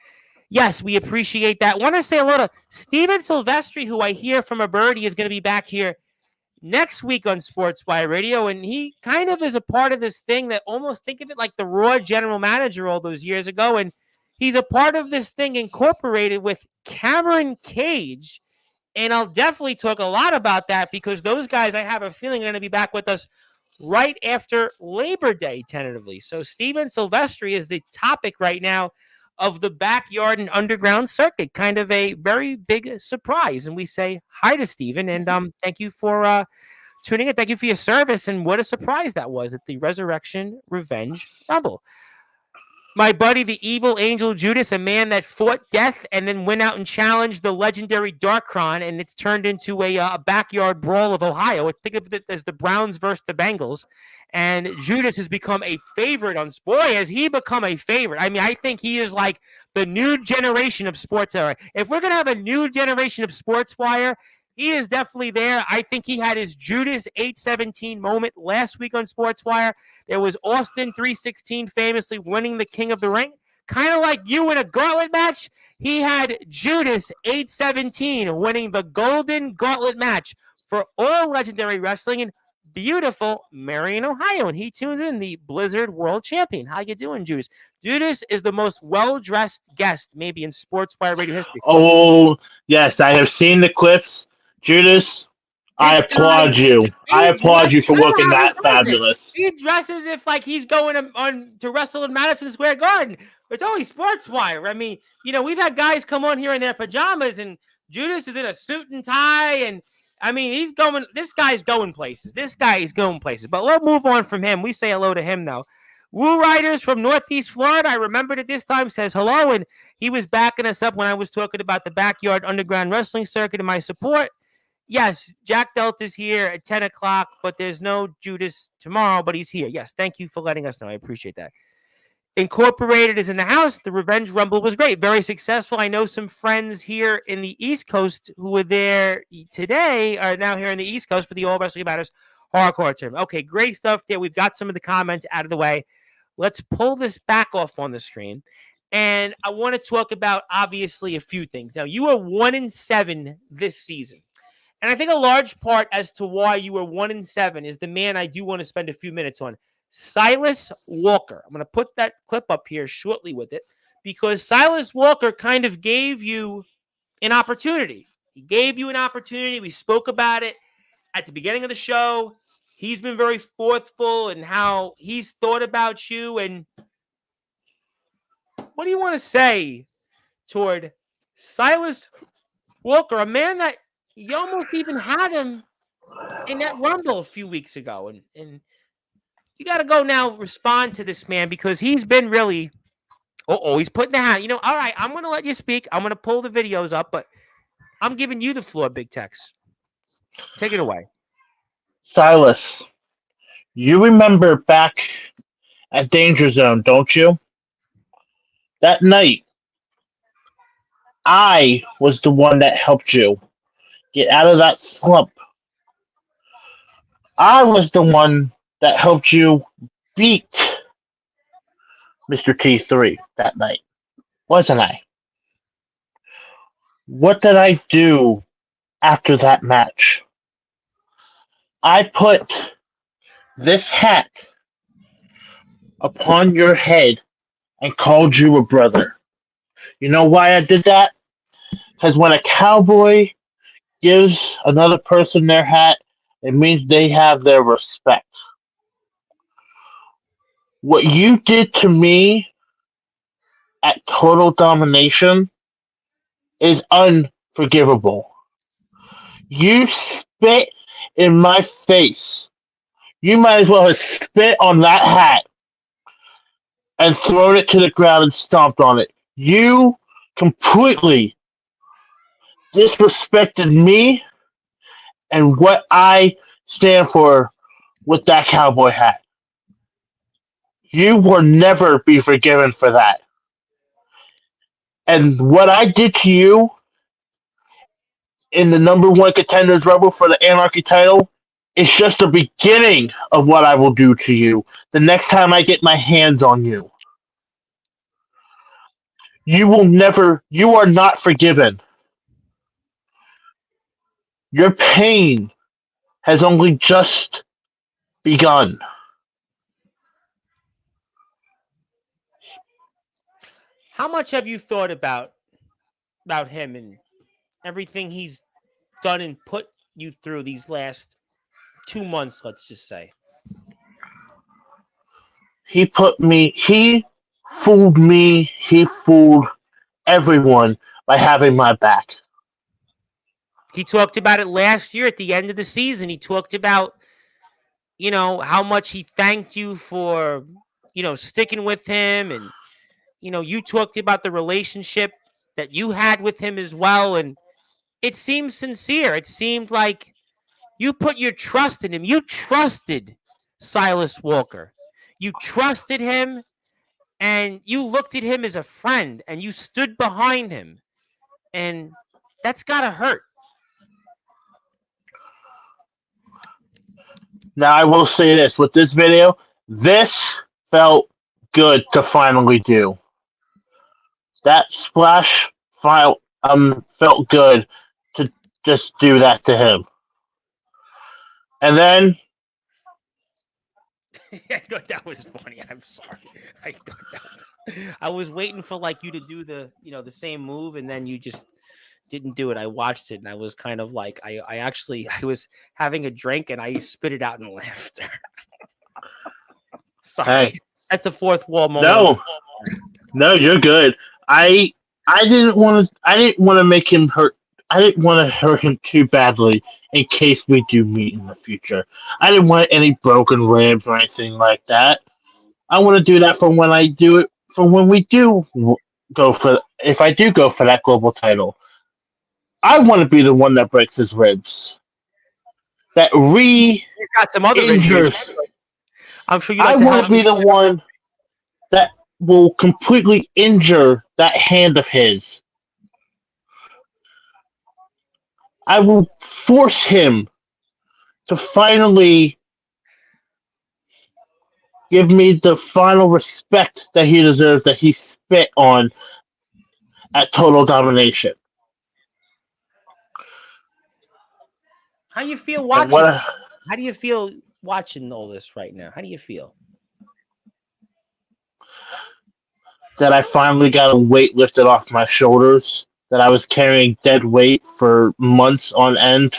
Yes, we appreciate that. Want to say hello to Steven Silvestri, who I hear from a birdie is going to be back here next week on Sportswire Radio, and he kind of is a part of this thing that almost think of it like the Raw general manager all those years ago, and he's a part of this thing incorporated with Cameron Cage, and I'll definitely talk a lot about that because those guys, I have a feeling, are going to be back with us right after Labor Day, tentatively. So Steven Silvestri is the topic right now of the backyard and underground circuit, kind of a very big surprise. And we say hi to Steven, and thank you for tuning in. Thank you for your service, and what a surprise that was at the Resurrection Revenge Rumble. My buddy, the evil angel Judas, a man that fought death and then went out and challenged the legendary Darkron, and it's turned into a backyard brawl of Ohio. Think of it as the Browns versus the Bengals. And Judas has become a favorite on Boy, has he become a favorite. I mean, I think he is like the new generation of sports era. If we're going to have a new generation of Sportswire, he is definitely there. I think he had his Judas 817 moment last week on Sportswire. There was Austin 316 famously winning the King of the Ring. Kind of like you in a gauntlet match. He had Judas 817 winning the Golden Gauntlet match for All Legendary Wrestling in beautiful Marion, Ohio. And he tunes in, the Blizzard World Champion. How you doing, Judas? Judas is the most well-dressed guest maybe in Sportswire radio history. Oh, yes. I have seen the clips. Judas, I applaud you. I applaud you for looking that fabulous. He dresses if like he's going to wrestle in Madison Square Garden. It's only Sportswire. I mean, we've had guys come on here in their pajamas, and Judas is in a suit and tie, and I mean, this guy's going places. But we'll move on from him. We say hello to him now. Woo Riders from Northeast Florida, I remembered it this time, says hello, and he was backing us up when I was talking about the backyard underground wrestling circuit and my support. Yes, Jack Delta's here at 10 o'clock, but there's no Judas tomorrow, but he's here. Yes, thank you for letting us know. I appreciate that. Incorporated is in the house. The Revenge Rumble was great, very successful. I know some friends here in the East Coast who were there today are now here in the East Coast for the All Wrestling Matters Hardcore Tournament. Okay, great stuff there. We've got some of the comments out of the way. Let's pull this back off on the screen. And I want to talk about, obviously, a few things. Now, you are 1-7 this season. And I think a large part as to why you were 1-7 is the man I do want to spend a few minutes on, Silas Walker. I'm going to put that clip up here shortly with it because Silas Walker kind of gave you an opportunity. He gave you an opportunity. We spoke about it at the beginning of the show. He's been very forthful in how he's thought about you. And what do you want to say toward Silas Walker, a man that you almost even had him in that Rumble a few weeks ago? And you got to go now respond to this man because he's been really, he's putting the hat. All right, I'm going to let you speak. I'm going to pull the videos up, but I'm giving you the floor, Big Tex. Take it away. Silas, you remember back at Danger Zone, don't you? That night, I was the one that helped you get out of that slump. I was the one that helped you beat Mr. T3 that night, wasn't I? What did I do after that match? I put this hat upon your head and called you a brother. You know why I did that? Because when a cowboy gives another person their hat, it means they have their respect. What you did to me at Total Domination is unforgivable. You spit in my face. You might as well have spit on that hat and thrown it to the ground and stomped on it. You completely disrespected me and what I stand for with that cowboy hat. You will never be forgiven for that. And what I did to you in the number one contenders rumble for the Anarchy title is just the beginning of what I will do to you the next time I get my hands on you. You are not forgiven. Your pain has only just begun. How much have you thought about him and everything he's done and put you through these last 2 months, let's just say? He fooled me, he fooled everyone by having my back. He talked about it last year at the end of the season. He talked about, how much he thanked you for, sticking with him. And, you talked about the relationship that you had with him as well. And it seemed sincere. It seemed like you put your trust in him. You trusted Silas Walker. You trusted him and you looked at him as a friend and you stood behind him. And that's got to hurt. Now, I will say this. With this video, this felt good to finally do. That splash felt good to just do that to him. And then... I thought that was funny. I'm sorry. I was waiting for you to do the same move, and then you just didn't do it. I watched it and I was kind of like, I was having a drink and I spit it out in laughter. Sorry. Hey. That's a fourth wall moment. No, you're good. I didn't want to make him hurt. I didn't want to hurt him too badly in case we do meet in the future. I didn't want any broken ribs or anything like that. I want to do that for when I do it, for when we do go for, if I do go for that global title. I want to be the one that breaks his ribs. That He's got some other injuries. injures. I'm sure you I like to want help to be me. the one that will completely injure that hand of his. I will force him to finally give me the final respect that he deserves, that he spit on at Total Domination. How you feel And watching? How do you feel watching all this right now? How do you feel? that I finally got a weight lifted off my shoulders, that I was carrying dead weight for months on end.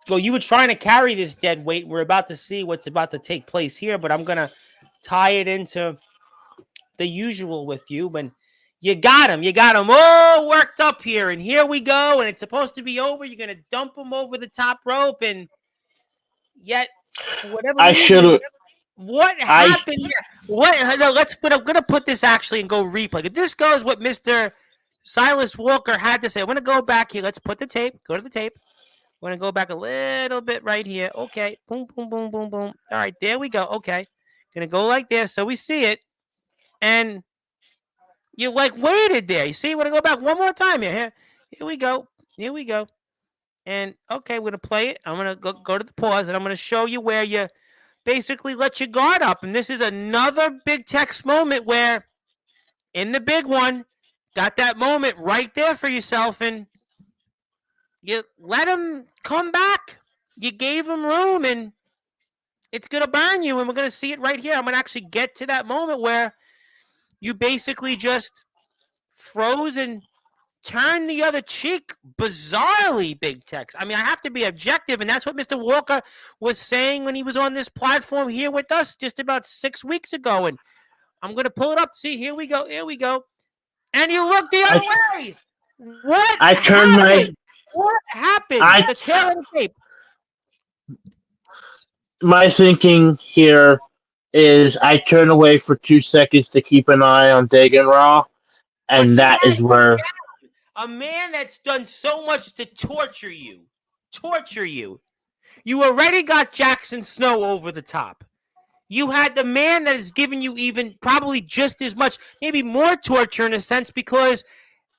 So you were trying to carry this dead weight. We're about to see what's about to take place here, but I'm gonna tie it into the usual with you. When you got him all worked up here, and here we go, and it's supposed to be over. You're gonna dump him over the top rope, and yet for whatever I should reason, have. what I happened here? What? No, let's. But I'm gonna put this actually and go replay. If this goes what Mr. Silas Walker had to say, I'm gonna go back here. Let's put the tape. Go to the tape. We're gonna go back a little bit right here. Okay. Boom, boom, boom, boom, boom. All right, there we go. Okay. Gonna go like this so we see it. And you like waited there. You see, we're gonna go back one more time here. Here we go. Here we go. And okay, we're gonna play it. I'm gonna go to the pause and I'm gonna show you where you basically let your guard up. And this is another Big Tex moment where in the big one, got that moment right there for yourself, and you let him come back. You gave him room, and it's going to burn you, and we're going to see it right here. I'm going to actually get to that moment where you basically just froze and turned the other cheek bizarrely, Big Tex. I mean, I have to be objective, and that's what Mr. Walker was saying when he was on this platform here with us just about 6 weeks ago, and I'm going to pull it up. See, here we go. Here we go. And you look the other way. What I turned happened? What happened? The tail of the tape. My thinking here is I turn away for 2 seconds to keep an eye on Dagan Raw, and that is where a man that's done so much to torture you. You already got Jackson Snow over the top. You had the man that has given you even probably just as much, maybe more torture in a sense, because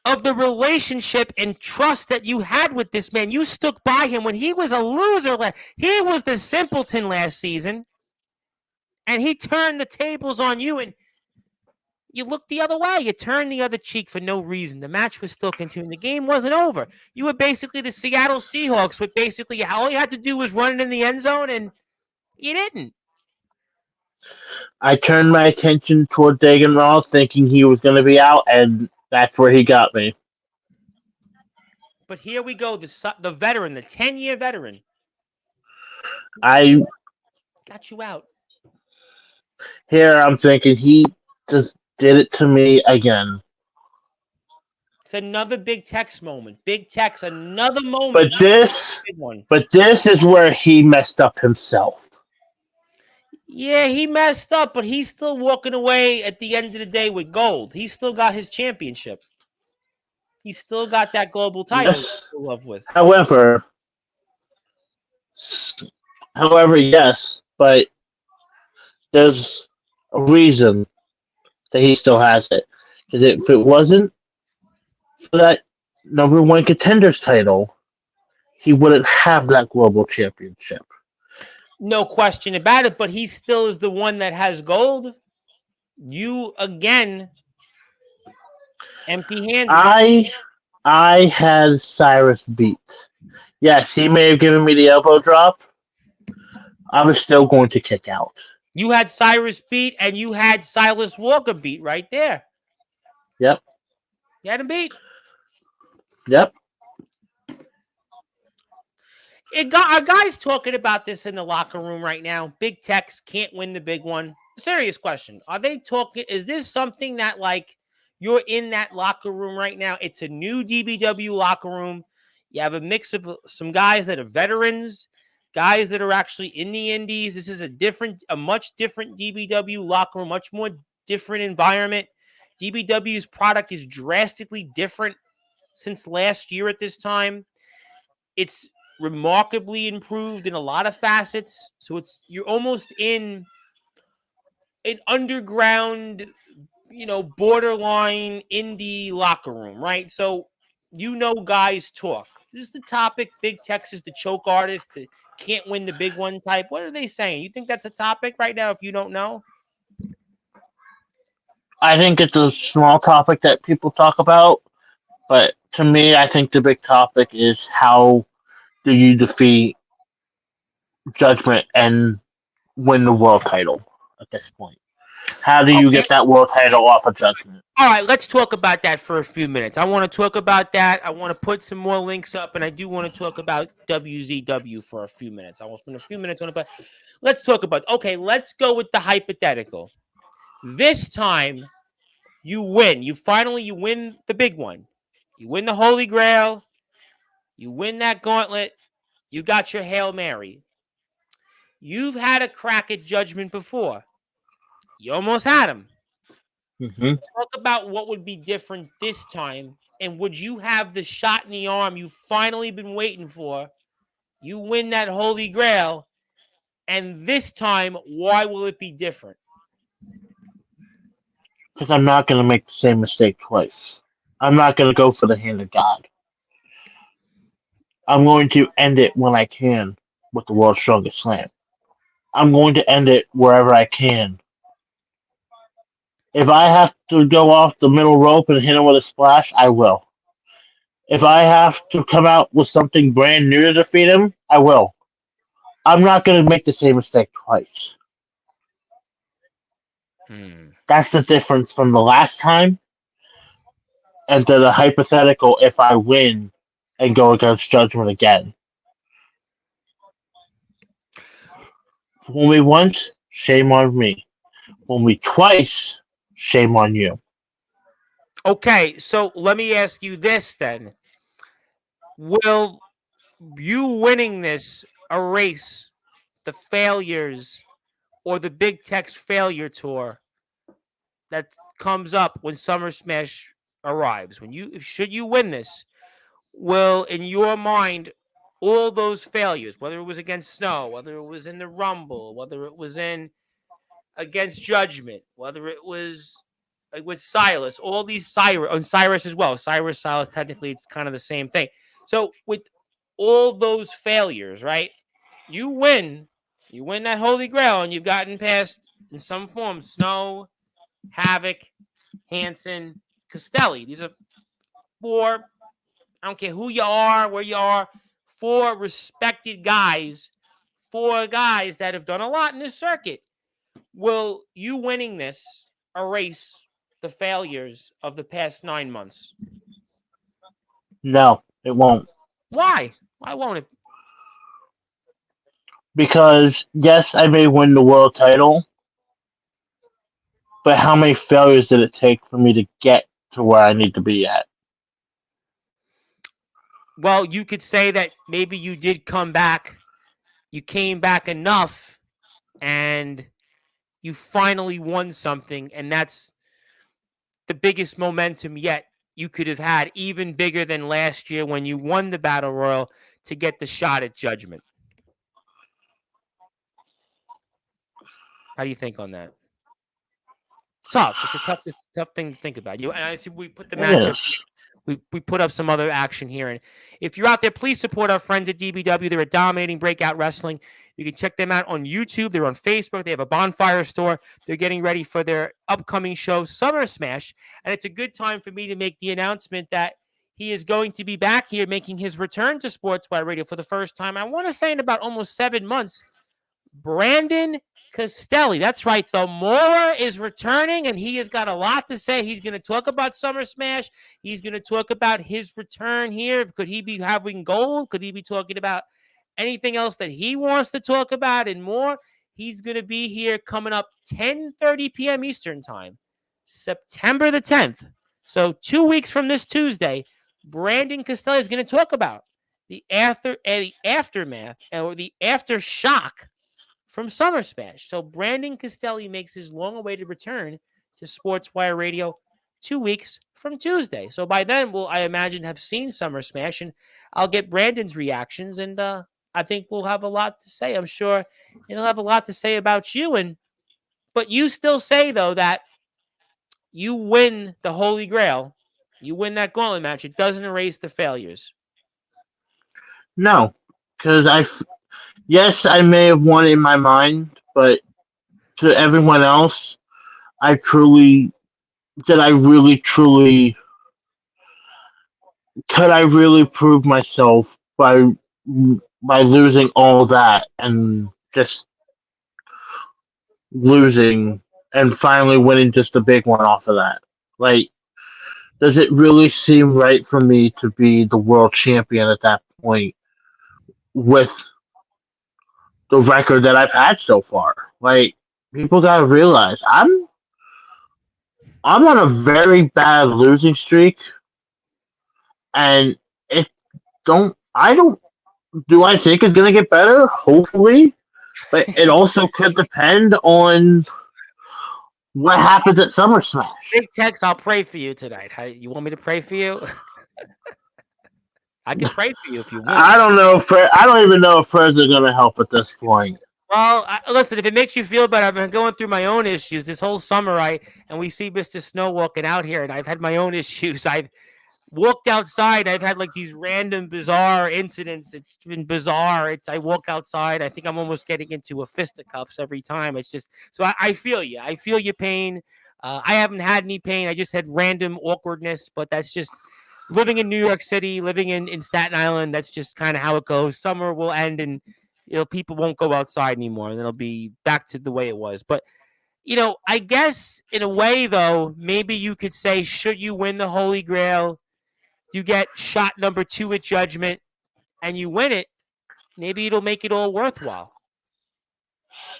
of the relationship and trust that you had with this man. You stuck by him when he was a loser. He was the simpleton last season, and he turned the tables on you, and you looked the other way. You turned the other cheek for no reason. The match was still continuing. The game wasn't over. You were basically the Seattle Seahawks, with basically all you had to do was run it in the end zone, and you didn't. I turned my attention toward Dagan Raw, thinking he was going to be out, and that's where he got me. But here we go, the veteran, the 10-year veteran. I got you out. Here I'm thinking he just did it to me again. It's another Big Tex moment. Big Tex, another moment. But this is where he messed up himself. Yeah, he messed up, but he's still walking away at the end of the day with gold. He's still got his championship. He's still got that global title to love with. However, yes, but there's a reason that he still has it. Because if it wasn't for that number one contenders title, he wouldn't have that global championship. No question about it, but he still is the one that has gold. You, again, empty-handed. I had Cyrus beat. Yes, he may have given me the elbow drop. I was still going to kick out. You had Cyrus beat, and you had Silas Walker beat right there. Yep. You had him beat. Yep. Our guys talking about this in the locker room right now. Big Tex can't win the big one. Serious question. Are they talking? Is this something that, like, you're in that locker room right now? It's a new DBW locker room. You have a mix of some guys that are veterans, guys that are actually in the indies. This is a much different DBW locker room, much more different environment. DBW's product is drastically different since last year at this time. It's remarkably improved in a lot of facets. So you're almost in an underground, borderline indie locker room, right? So guys talk. This is the topic. Big Texas, the choke artist, the can't win the big one type. What are they saying? You think that's a topic right now if you don't know? I think it's a small topic that people talk about, but to me, I think the big topic is how do you defeat Judgment and win the world title at this point? How do you Okay. get that world title off of Judgment? All right, let's talk about that for a few minutes. I want to talk about that. I want to put some more links up, and I do want to talk about WZW for a few minutes. I will spend a few minutes on it, but let's talk about. Okay, let's go with the hypothetical. This time, you win. You win the big one. You win the Holy Grail. You win that gauntlet. You got your Hail Mary. You've had a crack at Judgment before. You almost had him. Mm-hmm. Talk about what would be different this time, and would you have the shot in the arm you've finally been waiting for? You win that Holy Grail, and this time, why will it be different? Because I'm not going to make the same mistake twice. I'm not going to go for the hand of God. I'm going to end it when I can with the world's strongest slam. I'm going to end it wherever I can. If I have to go off the middle rope and hit him with a splash, I will. If I have to come out with something brand new to defeat him, I will. I'm not going to make the same mistake twice. That's the difference from the last time and to the hypothetical if I win and go against Judgment again. When we once, shame on me. When we twice, shame on you. Okay, so let me ask you this then. Will you winning this erase the failures or the Big Tex failure tour that comes up when Summer Smash arrives? Should you win this, will in your mind all those failures, whether it was against Snow, whether it was in the Rumble, whether it was in against Judgment, whether it was like with Silas, all these Cyrus as well. Cyrus, Silas, technically it's kind of the same thing. So with all those failures, right? You win that Holy Grail, and you've gotten past in some form Snow, Havoc, Hanson, Castelli. These are four. I don't care who you are, where you are. Four respected guys. Four guys that have done a lot in this circuit. Will you winning this erase the failures of the past 9 months? No, it won't. Why? Why won't it? Because, yes, I may win the world title, but how many failures did it take for me to get to where I need to be at? Well, you could say that maybe you did come back. You came back enough, and you finally won something, and that's the biggest momentum yet you could have had, even bigger than last year when you won the Battle Royal to get the shot at Judgment. How do you think on that? Tough. It's a tough thing to think about. And I see we put the matchup. We put up some other action here. And if you're out there, please support our friends at DBW. They're at Dominating Breakout Wrestling. You can check them out on YouTube. They're on Facebook. They have a bonfire store. They're getting ready for their upcoming show, Summer Smash. And it's a good time for me to make the announcement that he is going to be back here making his return to Sportswire Radio for the first time. I want to say in about almost 7 months. Brandon Castelli. That's right. The Mora is returning, and he has got a lot to say. He's going to talk about Summer Smash. He's going to talk about his return here. Could he be having gold? Could he be talking about anything else that he wants to talk about and more? He's going to be here coming up 10:30 p.m. Eastern Time, September the 10th. So 2 weeks from this Tuesday, Brandon Castelli is going to talk about the aftermath or the aftershock from Summer Smash. So Brandon Castelli makes his long-awaited return to Sportswire Radio 2 weeks from Tuesday. So by then, we'll, I imagine, have seen Summer Smash, and I'll get Brandon's reactions, and I think we'll have a lot to say. I'm sure he'll have a lot to say about you. But you still say, though, that you win the Holy Grail, you win that gauntlet match. It doesn't erase the failures. No, because yes, I may have won in my mind, but to everyone else, I truly did. I really, truly could. I really prove myself by losing all that and just losing and finally winning just a big one off of that. Like, does it really seem right for me to be the world champion at that point with the record that I've had so far? Like, people gotta realize I'm on a very bad losing streak, and it don't I don't do I think it's gonna get better? Hopefully, but it also could depend on what happens at Summer Smash. Big Tex, I'll pray for you tonight. You want me to pray for you? I can pray for you if you want. I don't know if I don't even know if prayers are gonna help at this point. Well, listen, if it makes you feel better, I've been going through my own issues this whole summer. And we see Mr. Snow walking out here, and I've had my own issues. I've walked outside. I've had like these random bizarre incidents. It's been bizarre. I walk outside. I think I'm almost getting into a fisticuffs every time. It's just so I feel you. I feel your pain. I haven't had any pain. I just had random awkwardness, but that's just living in New York City, living in Staten Island. That's just kind of how it goes. Summer will end, and people won't go outside anymore, and it'll be back to the way it was. But I guess in a way, though, maybe you could say, should you win the Holy Grail, you get shot number 2 at Judgment, and you win it. Maybe it'll make it all worthwhile.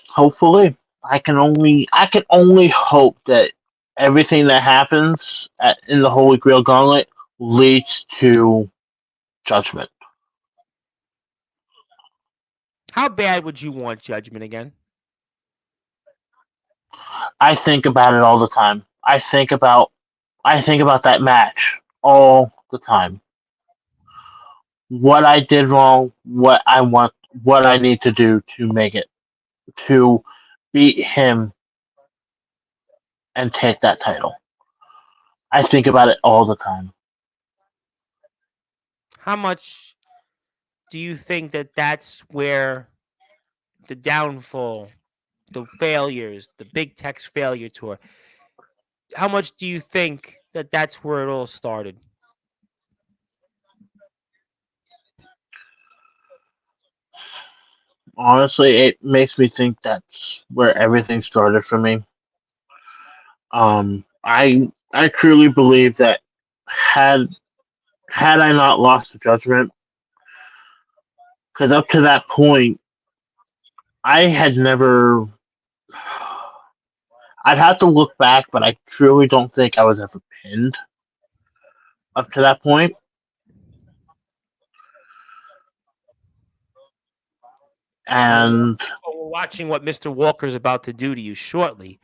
Hopefully, I can only hope that everything that happens in the Holy Grail Gauntlet leads to Judgment. How bad would you want Judgment again? I think about it all the time. I think about that match all the time. What I did wrong, what I need to do to make it, to beat him and take that title. I think about it all the time. How much do you think that that's where the downfall, the failures, the Big Tex failure tour, how much do you think that that's where it all started? Honestly, it makes me think that's where everything started for me. I truly believe that had I not lost the Judgment, because up to that point, I had never. I'd have to look back, but I truly don't think I was ever pinned up to that point. And we're watching what Mr. Walker's about to do to you shortly.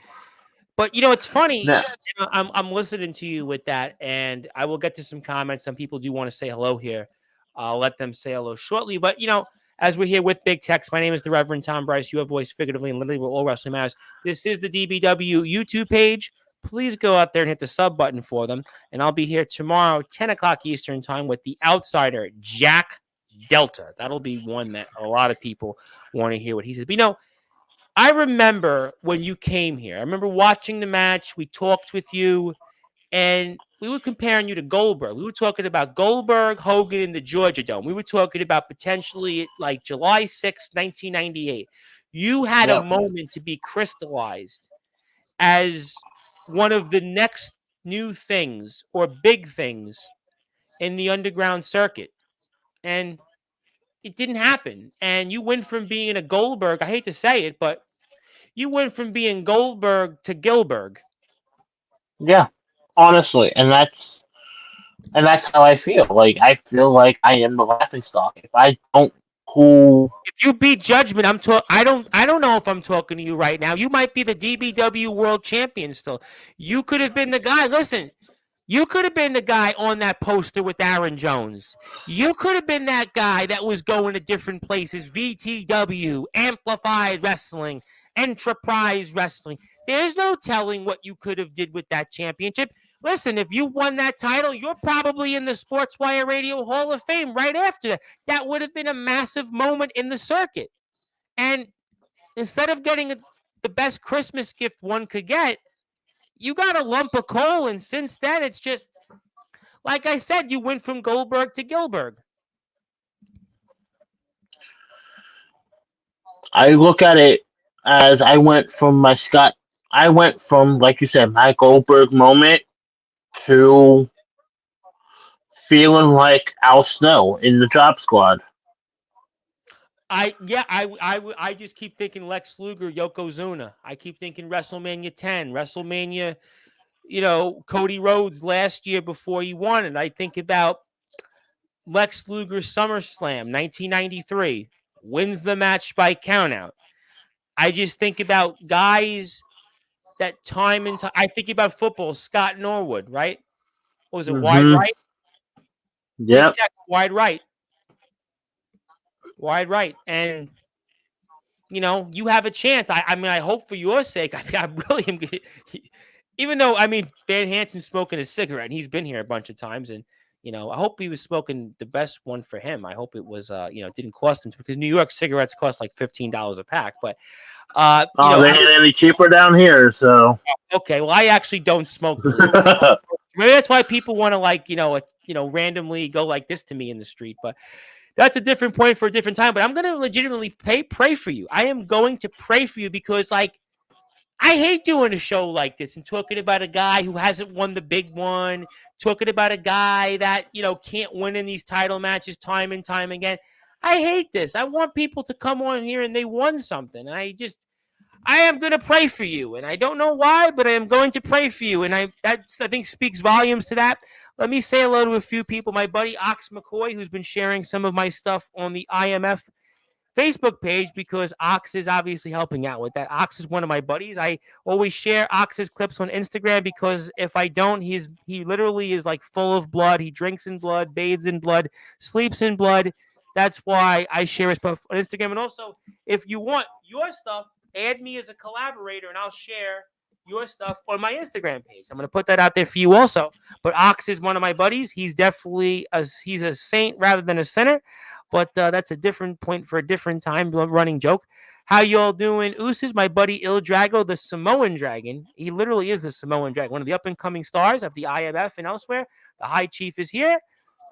But it's funny. Yeah. I'm listening to you with that, and I will get to some comments. Some people do want to say hello here. I'll let them say hello shortly. But as we're here with Big Tex, my name is the Reverend Tom Bryce. You have voice figuratively and literally where all wrestling matters. This is the DBW YouTube page. Please go out there and hit the sub button for them. And I'll be here tomorrow, 10 o'clock Eastern time, with the outsider, Jack Delta. That'll be one that a lot of people want to hear what he says. But I remember when you came here. I remember watching the match. We talked with you, and we were comparing you to Goldberg. We were talking about Goldberg, Hogan in the Georgia Dome. We were talking about potentially like July 6, 1998. You had a moment to be crystallized as one of the next new things or big things in the underground circuit. And it didn't happen. And you went from being a Goldberg, I hate to say it, but you went from being Goldberg to Gilberg. Yeah, honestly, and that's how I feel. Like, I feel like I am the laughingstock. If I don't if you beat Judgment, I don't know if I'm talking to you right now. You might be the DBW World Champion still. You could have been the guy. Listen, You could have been the guy on that poster with Aaron Jones. You could have been that guy that was going to different places, VTW, Amplified Wrestling, Enterprise Wrestling. There's no telling what you could have did with that championship. Listen, if you won that title, you're probably in the Sportswire Radio Hall of Fame right after that. That would have been a massive moment in the circuit. And instead of getting the best Christmas gift one could get, you got a lump of coal, and since then, it's just, like I said, you went from Goldberg to Gilbert. I look at it as I went from, like you said, my Goldberg moment to feeling like Al Snow in the Job Squad. I just keep thinking Lex Luger, Yokozuna. I keep thinking WrestleMania 10, WrestleMania, Cody Rhodes last year before he won it. I think about Lex Luger SummerSlam 1993, wins the match by countout. I just think about guys that time and time. I think about football, Scott Norwood, right? What was it, wide right? Yeah. Wide right. Wide right. And, you have a chance. I mean, I hope for your sake. I really am. Even though, Van Hansen's smoking a cigarette, and he's been here a bunch of times. And, I hope he was smoking the best one for him. I hope it was, it didn't cost him, because New York cigarettes cost like $15 a pack. But, they ain't any cheaper down here. So, okay. Well, I actually don't smoke. Maybe that's why people want to randomly go like this to me in the street. But that's a different point for a different time. But I'm going to legitimately pray for you. I am going to pray for you because, I hate doing a show like this and talking about a guy who hasn't won the big one, talking about a guy that, can't win in these title matches time and time again. I hate this. I want people to come on here and they won something. And I am going to pray for you. And I don't know why, but I am going to pray for you. And that I think speaks volumes to that. Let me say hello to a few people. My buddy Ox McCoy, who's been sharing some of my stuff on the IMF Facebook page, because Ox is obviously helping out with that. Ox is one of my buddies. I always share Ox's clips on Instagram, because if I don't, he literally is like full of blood. He drinks in blood, bathes in blood, sleeps in blood. That's why I share his stuff on Instagram. And also, if you want your stuff, add me as a collaborator, and I'll share your stuff on my Instagram page. I'm going to put that out there for you also. But Ox is one of my buddies. He's definitely he's a saint rather than a sinner. But that's a different point for a different time, running joke. How you all doing? Ooses, my buddy Il Drago, the Samoan Dragon. He literally is the Samoan Dragon, one of the up-and-coming stars of the IMF and elsewhere. The High Chief is here.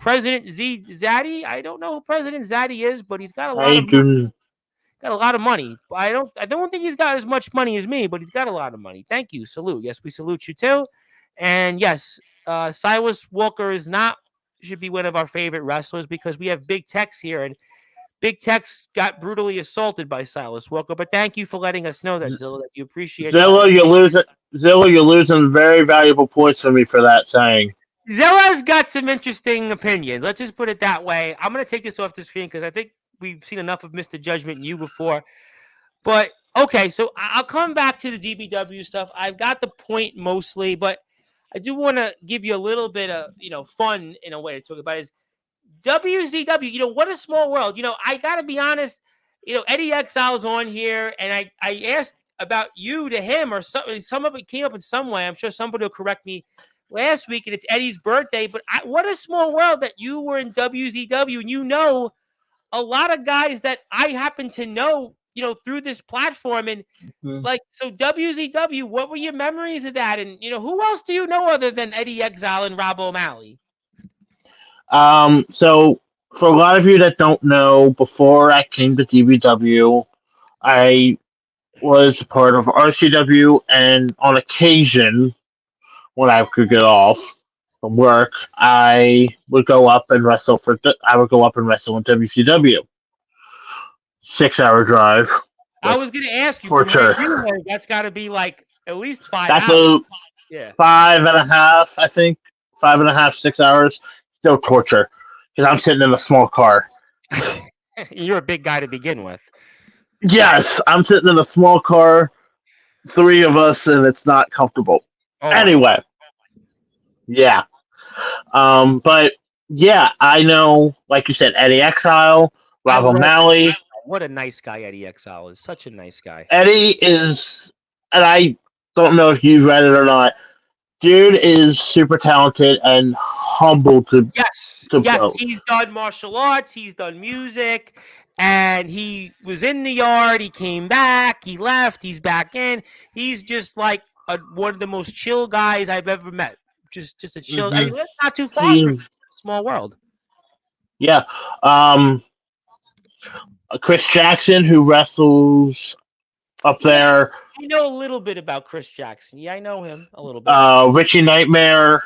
President Zaddy. I don't know who President Zaddy is, but he's got a lot of money. Got a lot of money. I don't think he's got as much money as me, but he's got a lot of money. Thank you. Salute. Yes, we salute you too. And yes, Silas Walker should be one of our favorite wrestlers, because we have Big Tex here, and Big Tex got brutally assaulted by Silas Walker. But thank you for letting us know that, Zilla, that you appreciate Zilla, you're losing very valuable points for me for that saying. Zilla's got some interesting opinions. Let's just put it that way. I'm going to take this off the screen because I think we've seen enough of Mr. Judgment and you before. But, okay, so I'll come back to the DBW stuff. I've got the point mostly, but I do want to give you a little bit of, fun in a way to talk about is WZW. What a small world. I got to be honest, Eddie Exile's on here, and I asked about you to him, or something. Some of it came up in some way. I'm sure somebody will correct me last week, and it's Eddie's birthday. But what a small world that you were in WZW, and a lot of guys that I happen to know, through this platform. And so WZW, what were your memories of that? And, who else do you know other than Eddie Exile and Rob O'Malley? So for a lot of you that don't know, before I came to DBW, I was a part of RCW, and on occasion, when I could get off from work, I would go up and wrestle in WCW. 6-hour drive. I was going to ask you, torture. That's got to be like at least 5 That's hours. 5.5, I think. 5.5, 6 hours. Still torture, because I'm sitting in a small car. You're a big guy to begin with. Yes, I'm sitting in a small car, 3 of us, and it's not comfortable. Anyway, yeah. But yeah, I know, like you said, Eddie Exile, I Rob love O'Malley. what a nice guy Eddie Exile is. Such a nice guy. Eddie is, and I don't know if you've read it or not. Dude is super talented and humble Yes, to yes, both. he's done martial arts, he's done music, and he was in the yard. He came back, he left, he's back in. He's just like one of the most chill guys I've ever met. Just a chill. And Hmm he lives not too far from He, a small world. yeah. Um, Chris Jackson, who wrestles up Yeah, there. I know a little bit about Chris Jackson. Yeah, I know him a little bit. Richie Nightmare.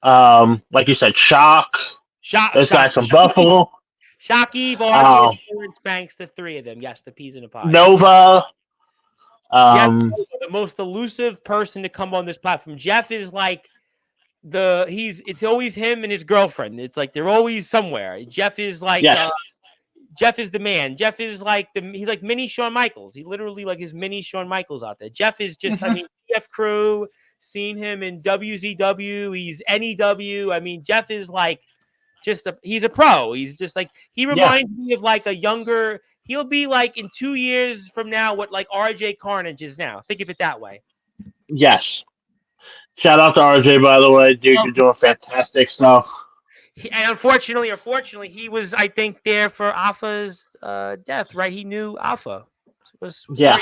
Like you said, Shock. Those Shock, guys from Buffalo. Shocky, Vardy, and Um, Lawrence Banks, the three of them. Yes, the peas in a pod. Nova. Jeff, Um, the most elusive person to come on this platform. Jeff is like it's always him and his girlfriend. It's like they're always somewhere. Jeff is like yes. Jeff is the man. Jeff is like he's like mini Shawn Michaels. He literally like his mini Shawn Michaels out there. Jeff is just, I mean, TF Crew, seen him in WZW, he's NEW. I mean, Jeff is like he's a pro. He's just like, he Yeah. reminds me of like he'll be like in 2 years from now what like RJ Carnage is now. Think of it that way. Yes. Shout out to RJ, by the way. Dude, you're doing fantastic stuff. And unfortunately, he was, I think, there for Alpha's death, right? He knew Alpha. Yeah.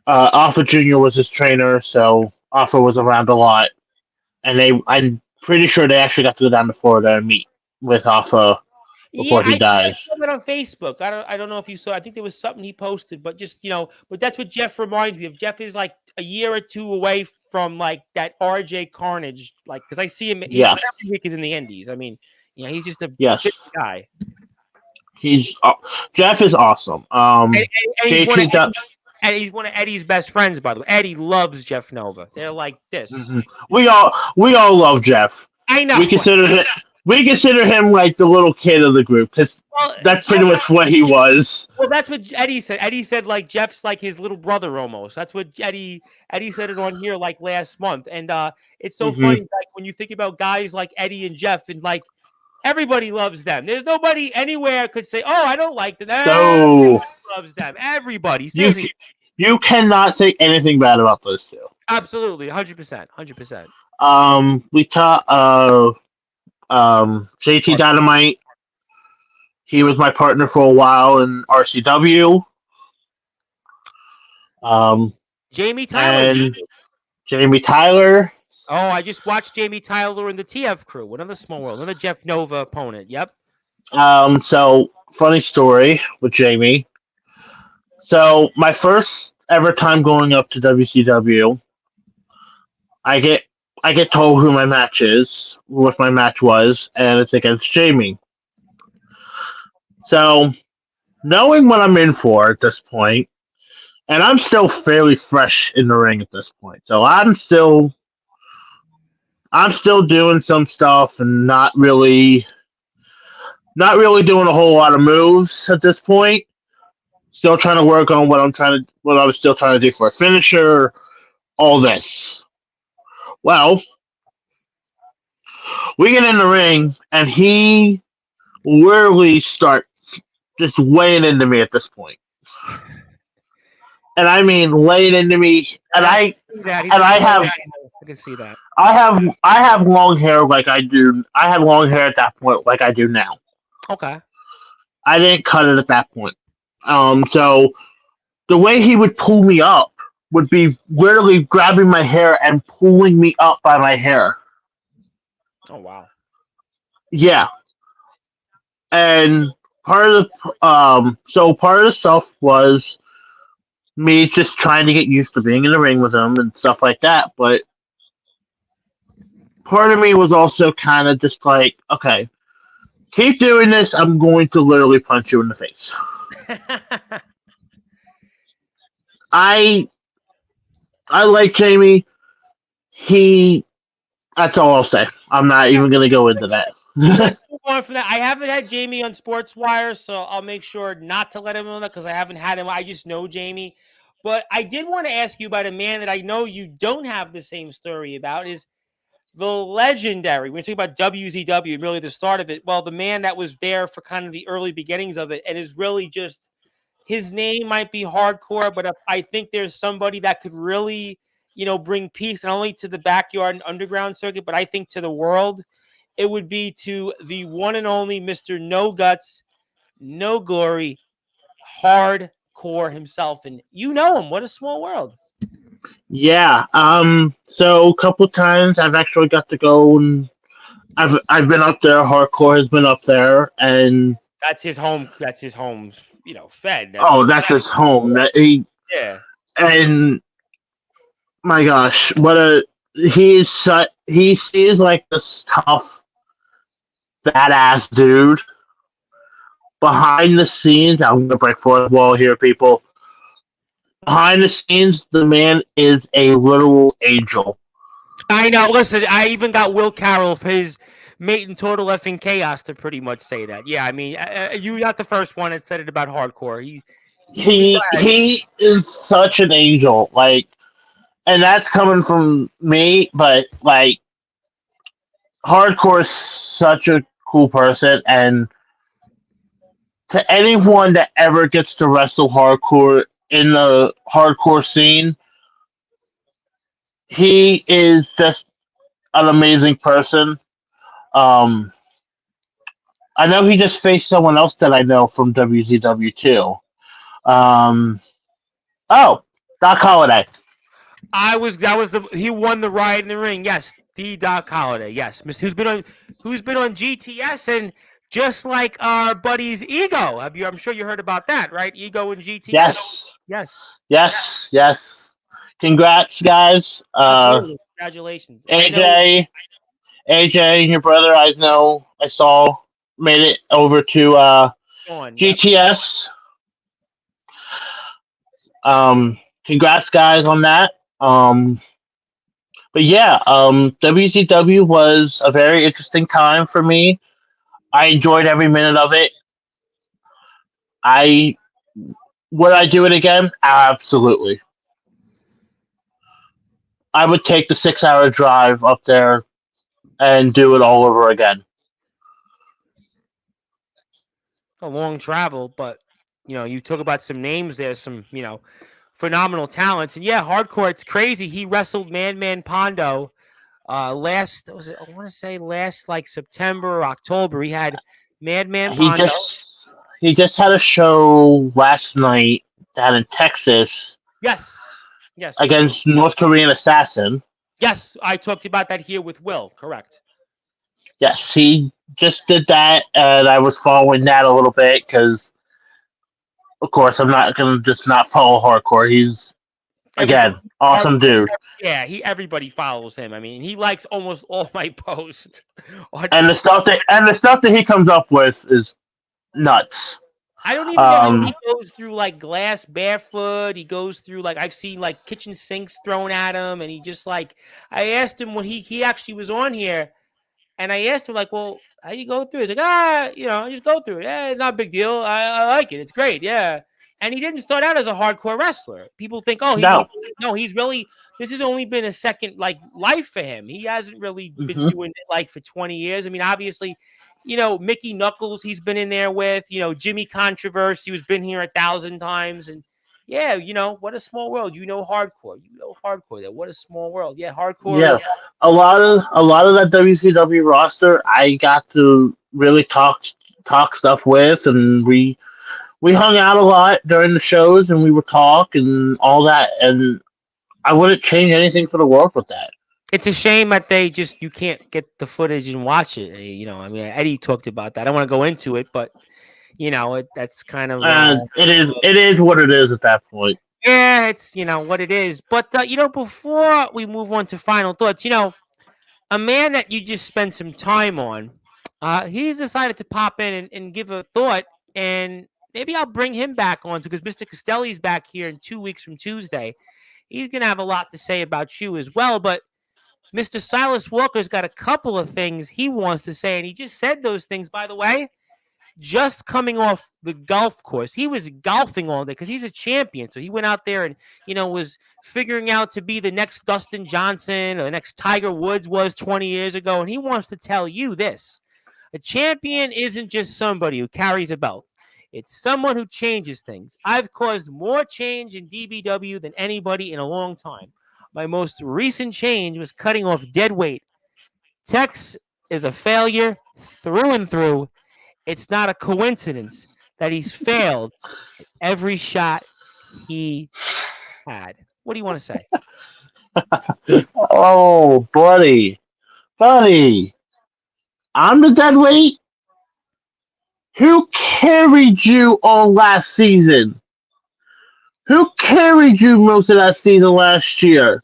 Alpha Jr. was his trainer, so Alpha was around a lot. And I'm pretty sure they actually got to go down to Florida and meet with Alpha before he dies. I saw that on Facebook. I don't know if you saw. I think there was something he posted, but just but that's what Jeff reminds me of. Jeff is like a year or two away from like that RJ Carnage, like because I see him. Yes. Every week he's in the Indies. I mean, he's just a good guy. He's Jeff is awesome. And he's one of Eddie's best friends, by the way. Eddie loves Jeff Nova. They're like this. Mm-hmm. We all love Jeff. I know. We consider him like the little kid of the group because that's pretty much what he was. Well, that's what Eddie said. Eddie said like Jeff's like his little brother almost. That's what Eddie said it on here like last month. And it's so funny like when you think about guys like Eddie and Jeff and like everybody loves them. There's nobody anywhere could say, "Oh, I don't like them." Everybody loves them. Everybody. Seriously. You cannot say anything bad about those two. Absolutely, 100%, 100%. We taught JT Dynamite. He was my partner for a while in RCW. Jamie Tyler. And Jamie Tyler. Oh, I just watched Jamie Tyler in the TF Crew, another small world, another Jeff Nova opponent. Yep. So funny story with Jamie. So my first ever time going up to WCW, I get told who my match is, what my match was, and it's against Jamie. So knowing what I'm in for at this point, and I'm still fairly fresh in the ring at this point, so I'm still doing some stuff and not really doing a whole lot of moves at this point. Still trying to work on what I was still trying to do for a finisher, all this. Well, we get in the ring and he literally starts just weighing into me at this point. And I mean laying into me, and I can see that. I have long hair like I do. I had long hair at that point like I do now. Okay. I didn't cut it at that point. So the way he would pull me up would be literally grabbing my hair and pulling me up by my hair. Oh wow. Yeah. And part of the stuff was me just trying to get used to being in the ring with him and stuff like that, but part of me was also kind of just like, okay, keep doing this, I'm going to literally punch you in the face. I like Jamie. That's all I'll say. I'm not even going to go into that. For that, I haven't had Jamie on Sportswire, so I'll make sure not to let him on that because I haven't had him. I just know Jamie. But I did want to ask you about a man that I know you don't have the same story about. Is the legendary. We're talking about WZW, really the start of it. Well, the man that was there for kind of the early beginnings of it, and is really just his name might be hardcore, but if I think there's somebody that could really, bring peace not only to the backyard and underground circuit, but I think to the world, it would be to the one and only Mr. No Guts, No Glory, hardcore himself. And you know him. What a small world. Yeah. So a couple times I've actually got to go and I've been up there. Hardcore has been up there, and That's his home. That's his home, fed. That's oh, what, that's his home. That he yeah. and my gosh, what a he seems like this tough, badass dude. Behind the scenes, I'm gonna break fourth wall here, people. Behind the scenes, the man is a literal angel. I know. Listen, I even got Will Carroll for his mate in Total Effing Chaos to pretty much say that. Yeah, I mean, you got the first one that said it about hardcore. He is such an angel, like, and that's coming from me. But like, hardcore is such a cool person, and to anyone that ever gets to wrestle hardcore in the hardcore scene, he is just an amazing person. Um, I know he just faced someone else that I know from WZW too. Um, oh, Doc Holliday. He won the Riot in the Ring. Yes, the Doc Holliday. Yes, who's been on GTS, and just like our buddies Ego. I'm sure you heard about that, right? Ego and GTS. Yes, Yes. yes, yes. Congrats, guys. Absolutely. Congratulations. AJ, your brother. I know. I saw made it over to Yep. GTS. Congrats, guys, on that. But yeah, WCW was a very interesting time for me. I enjoyed every minute of it. I Would I do it again? Absolutely. I would take the 6 hour drive up there and do it all over again. A long travel, but you talk about some names there, some phenomenal talents, and yeah, hardcore. It's crazy. He wrestled Madman Pondo last was it? I want to say last like September or October. He had Madman He Pondo. just had a show last night down in Texas Yes, yes, against North Korean Assassin. yes. I talked about that here with Will. Correct. Yes, he just did that, and I was following that a little bit because, of course, I'm not gonna just not follow hardcore. He's Everybody, again awesome dude, yeah. Everybody follows him. I mean, he likes almost all my posts. and the stuff that he comes up with is nuts. I don't even know how he goes through like glass barefoot. He goes through like I've seen like kitchen sinks thrown at him, and he just like I asked him when he actually was on here, and I asked him like, well, how you go through it? He's like, I just go through it. Yeah, it's not a big deal. I like it. It's great. Yeah. And he didn't start out as a hardcore wrestler. People think, oh, No, he's really, this has only been a second like life for him. He hasn't really been mm-hmm. doing it like for 20 years. I mean, obviously, Mickey Knuckles, he's been in there with, Jimmy Controversy, who's been here 1,000 times. And yeah, what a small world. Hardcore. Hardcore there. What a small world. Yeah, hardcore. Yeah, a lot of that WCW roster, I got to really talk stuff with, and we hung out a lot during the shows, and we would talk and all that, and I wouldn't change anything for the world with that. It's a shame that you can't get the footage and watch it. I mean, Eddie talked about that. I don't want to go into it, but that's kind of it is what it is at that point. Yeah, it's what it is. But before we move on to final thoughts, a man that you just spent some time on, he's decided to pop in and give a thought, and maybe I'll bring him back on because Mr. Castelli's back here in 2 weeks from Tuesday. He's gonna have a lot to say about you as well, but Mr. Silas Walker's got a couple of things he wants to say, and he just said those things, by the way, just coming off the golf course. He was golfing all day because he's a champion. So he went out there and, was figuring out to be the next Dustin Johnson or the next Tiger Woods was 20 years ago. And he wants to tell you this. A champion isn't just somebody who carries a belt. It's someone who changes things. I've caused more change in DBW than anybody in a long time. My most recent change was cutting off dead weight. Tex is a failure through and through. It's not a coincidence that he's failed at every shot he had. What do you want to say? Oh, buddy. I'm the dead weight. Who carried you all last season? Who carried you most of that season last year?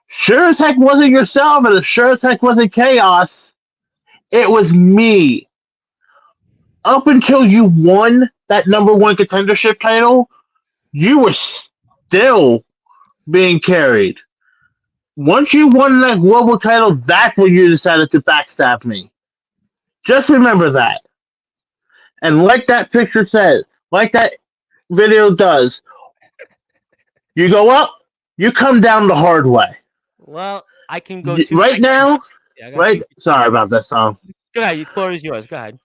Sure as heck wasn't yourself, and sure as heck wasn't Chaos. It was me. Up until you won that number one contendership title, you were still being carried. Once you won that global title, that's when you decided to backstab me. Just remember that. And like that picture says, like that video does, you go up, you come down the hard way. Well, I can go right now. Right. Sorry about that song. Go ahead. The floor is yours. Go ahead.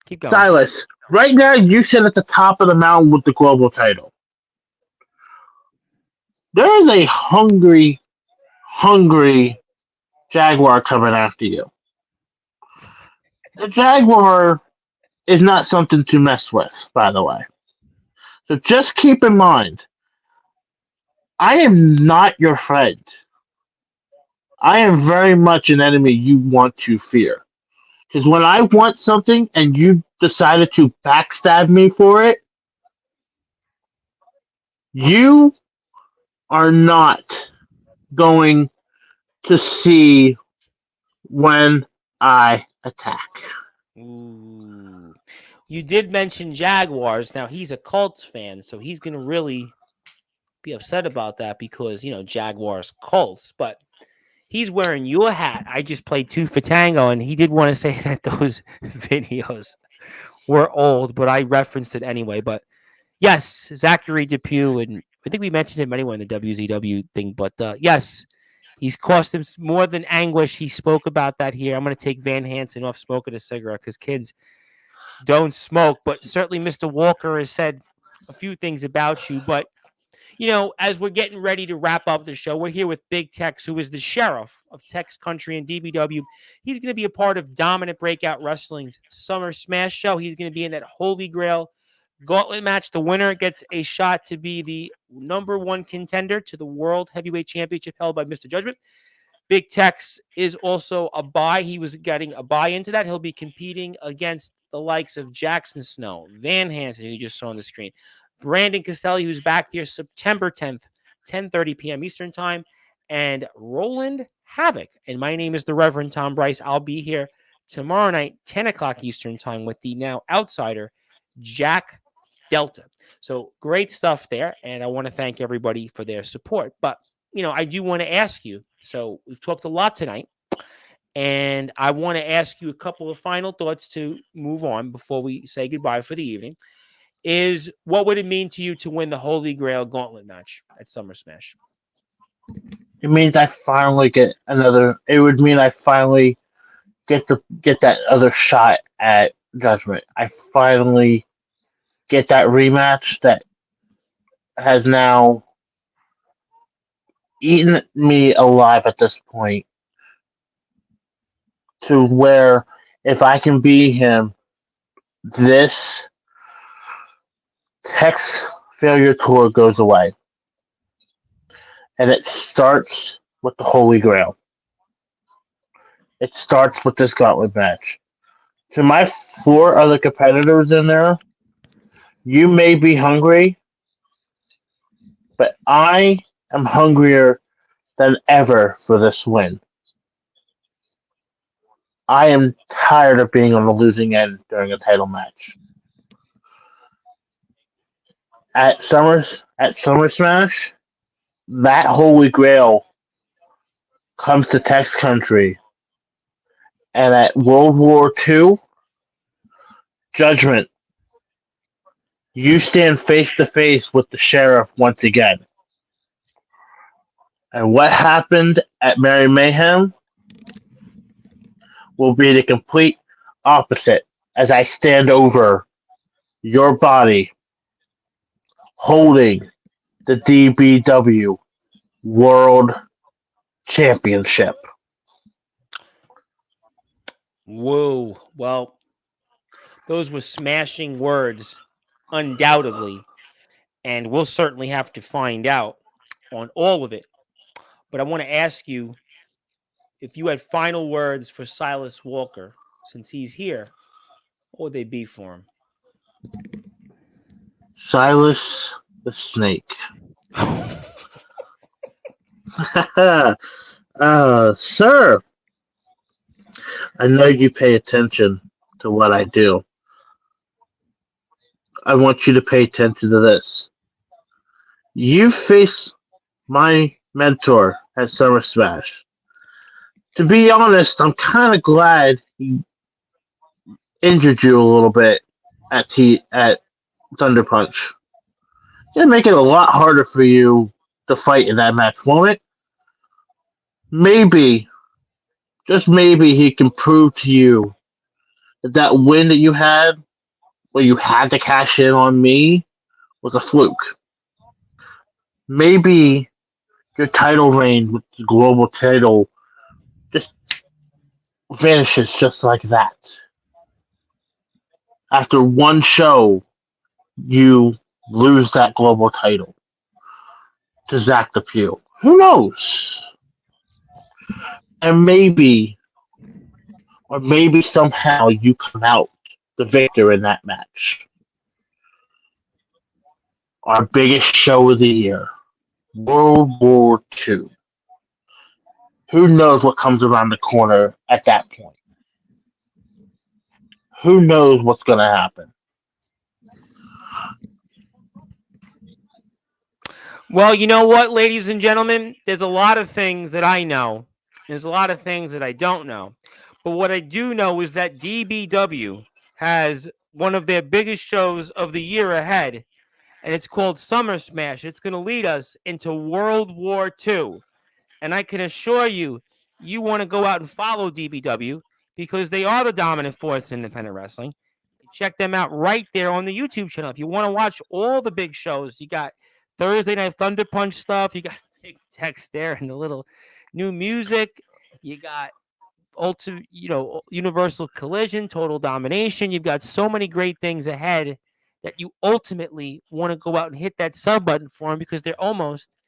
Keep going. Silas, right now you sit at the top of the mountain with the global title. There is a hungry Jaguar coming after you. The Jaguar is not something to mess with, by the way. So just keep in mind, I am not your friend. I am very much an enemy you want to fear. Because when I want something and you decided to backstab me for it, you are not going to see when I attack. Ooh. You did mention Jaguars. Now, he's a Colts fan, so he's going to really be upset about that because, Jaguars, Colts. But he's wearing your hat. I just played two for Tango, and he did want to say that those videos were old, but I referenced it anyway. But yes, Zachary Depew, and I think we mentioned him anyway in the WZW thing. But yes, he's cost him more than anguish. He spoke about that here. I'm going to take Van Hansen off smoking a cigarette because kids don't smoke. But certainly Mr. Walker has said a few things about you. But as we're getting ready to wrap up the show, we're here with Big Tex, who is the sheriff of Tex Country and DBW. He's going to be a part of Dominant Breakout Wrestling's Summer Smash show. He's going to be in that Holy Grail gauntlet match. The winner gets a shot to be the number one contender to the World Heavyweight Championship held by Mr. Judgment. Big Tex is also a buy. He was getting a buy into that. He'll be competing against the likes of Jackson Snow, Van Hansen, who you just saw on the screen, Brandon Castelli, who's back here September 10th, 10:30 p.m. Eastern Time, and Roland Havoc. And my name is the Reverend Tom Bryce. I'll be here tomorrow night, 10 o'clock Eastern Time, with the now outsider, Jack Delta. So great stuff there, and I want to thank everybody for their support. But, I do want to ask you, so we've talked a lot tonight, and I want to ask you a couple of final thoughts to move on before we say goodbye for the evening. Is what would it mean to you to win the Holy Grail gauntlet match at Summer Smash? It means I finally get another. It would mean I finally get that other shot at Judgment. I finally get that rematch that has now eaten me alive at this point. To where if I can beat him, this Tex failure tour goes away. And it starts with the Holy Grail. It starts with this gauntlet match. To my 4 other competitors in there, you may be hungry, but I am hungrier than ever for this win. I am tired of being on the losing end during a title match. At Summer Smash, that Holy Grail comes to Tex Country. And at World War II, Judgment, you stand face to face with the sheriff once again. And what happened at Merry Mayhem will be the complete opposite as I stand over your body holding the DBW World Championship. Whoa. Well, those were smashing words, undoubtedly. And we'll certainly have to find out on all of it. But I want to ask you if you had final words for Silas Walker, since he's here, what would they be for him? Silas the Snake. Sir, I know you pay attention to what I do. I want you to pay attention to this. You face my mentor at Summer Smash. To be honest, I'm kind of glad he injured you a little bit at Thunder Punch. It'll make it a lot harder for you to fight in that match, won't it? Maybe, just maybe, he can prove to you that that win that you had, where you had to cash in on me, was a fluke. Maybe your title reign with the global title just vanishes just like that. After one show, you lose that global title to Zach DePew. Who knows? And maybe, or maybe somehow you come out the victor in that match. Our biggest show of the year, World War II. Who knows what comes around the corner at that point? Who knows what's going to happen? Well, you know what, ladies and gentlemen? There's a lot of things that I know. There's a lot of things that I don't know. But what I do know is that DBW has one of their biggest shows of the year ahead, and it's called Summer Smash. It's going to lead us into World War II. And I can assure you, you want to go out and follow DBW because they are the dominant force in independent wrestling. Check them out right there on the YouTube channel. If you want to watch all the big shows, you got Thursday Night Thunder Punch stuff. You got Big Text there and the little new music. You got Universal Collision, Total Domination. You've got so many great things ahead that you ultimately want to go out and hit that sub button for them because they're almost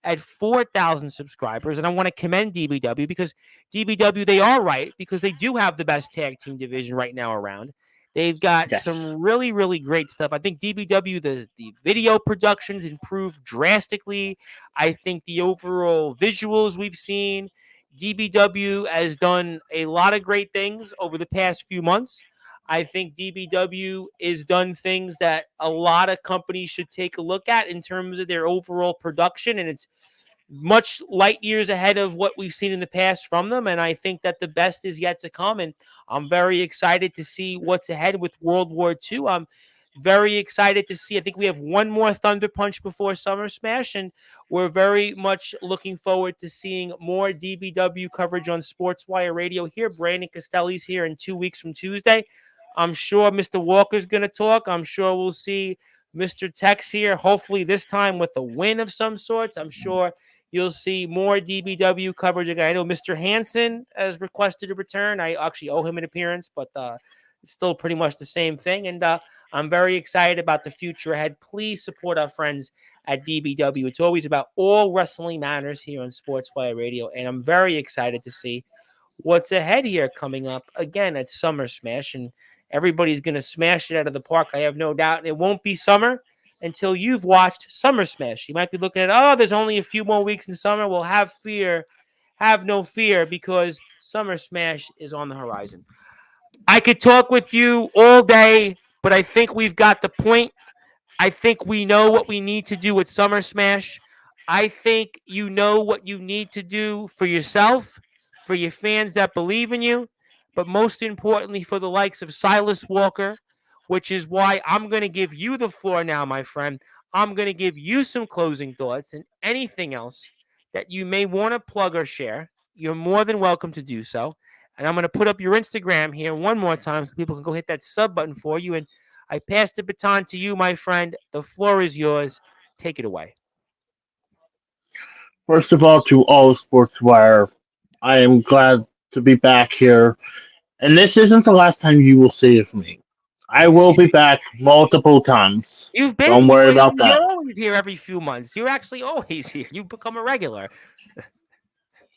at 4,000 subscribers. And I want to commend DBW because DBW, they are right because they do have the best tag team division right now around. They've got some really, really great stuff. I think DBW, the video productions improved drastically. I think the overall visuals we've seen, DBW has done a lot of great things over the past few months. I think DBW has done things that a lot of companies should take a look at in terms of their overall production, and it's much light years ahead of what we've seen in the past from them. And I think that the best is yet to come. And I'm very excited to see what's ahead with World War II. I'm very excited to see. I think we have one more Thunder Punch before Summer Smash, and we're very much looking forward to seeing more DBW coverage on Sportswire Radio here. Brandon Costelli's here in 2 weeks from Tuesday. I'm sure Mr. Walker's going to talk. I'm sure we'll see Mr. Tex here, hopefully this time with a win of some sorts. I'm sure you'll see more DBW coverage again. I know Mr. Hansen has requested a return. I actually owe him an appearance, but it's still pretty much the same thing. And I'm very excited about the future ahead. Please support our friends at DBW. It's always about all wrestling matters here on Sportsfire Radio. And I'm very excited to see what's ahead here coming up again at Summer Smash. And everybody's going to smash it out of the park, I have no doubt. And it won't be summer until you've watched Summer Smash. You might be looking at, there's only a few more weeks in summer. Well, have no fear, because Summer Smash is on the horizon. I could talk with you all day, but I think we've got the point. I think we know what we need to do with Summer Smash. I think you know what you need to do for yourself, for your fans that believe in you, but most importantly for the likes of Silas Walker. which is why I'm going to give you the floor now, my friend. I'm going to give you some closing thoughts and anything else that you may want to plug or share. You're more than welcome to do so. And I'm going to put up your Instagram here one more time so people can go hit that sub button for you. And I pass the baton to you, my friend. The floor is yours. Take it away. First of all, to all of Sportswire, I am glad to be back here. And this isn't the last time you will see of me. I will be back multiple times. You've been Don't worry about you're that. always here every few months. You're actually always here. You've become a regular.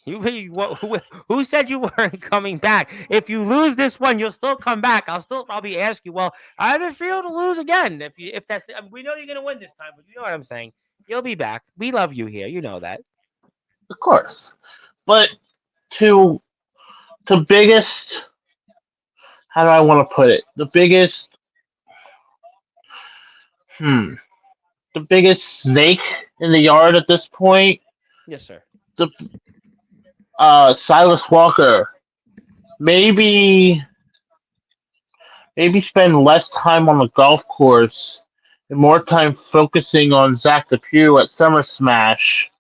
Who said you weren't coming back? If you lose this one, you'll still come back. I'll still probably ask you. Well, how did it feel to lose again? If that's we know you're gonna win this time, but you know what I'm saying. You'll be back. We love you here. You know that. Of course. But to the biggest, how do I want to put it? Hmm, the biggest snake in the yard at this point, Yes, sir. the Silas Walker. Maybe spend less time on the golf course and more time focusing on Zach DePew at Summer Smash,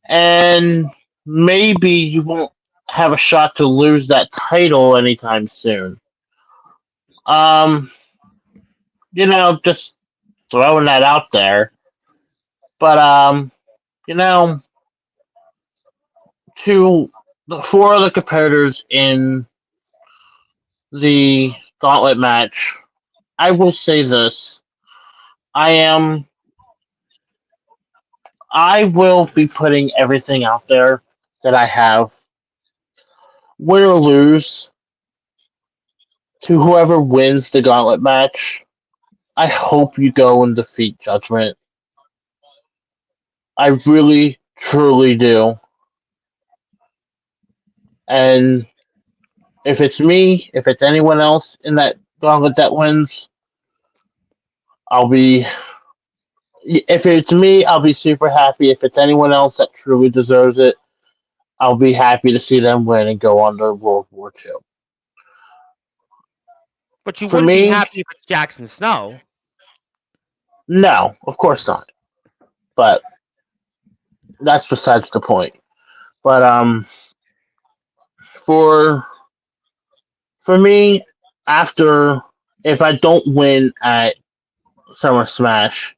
and maybe you won't have a shot to lose that title anytime soon. Um, just throwing that out there. But you know, to the four other competitors in the gauntlet match, I will say this: I am, I will be putting everything out there that I have, win or lose, to whoever wins the gauntlet match. I hope you go and defeat Judgment. I really, truly do. And if it's me, if it's anyone else in that gauntlet that wins, I'll be. If it's me, I'll be super happy. If it's anyone else that truly deserves it, I'll be happy to see them win and go on to World War II. But you For wouldn't be me, happy if it's Jackson Snow. no, of course not. But that's besides the point. But for me, after if I don't win at Summer Smash,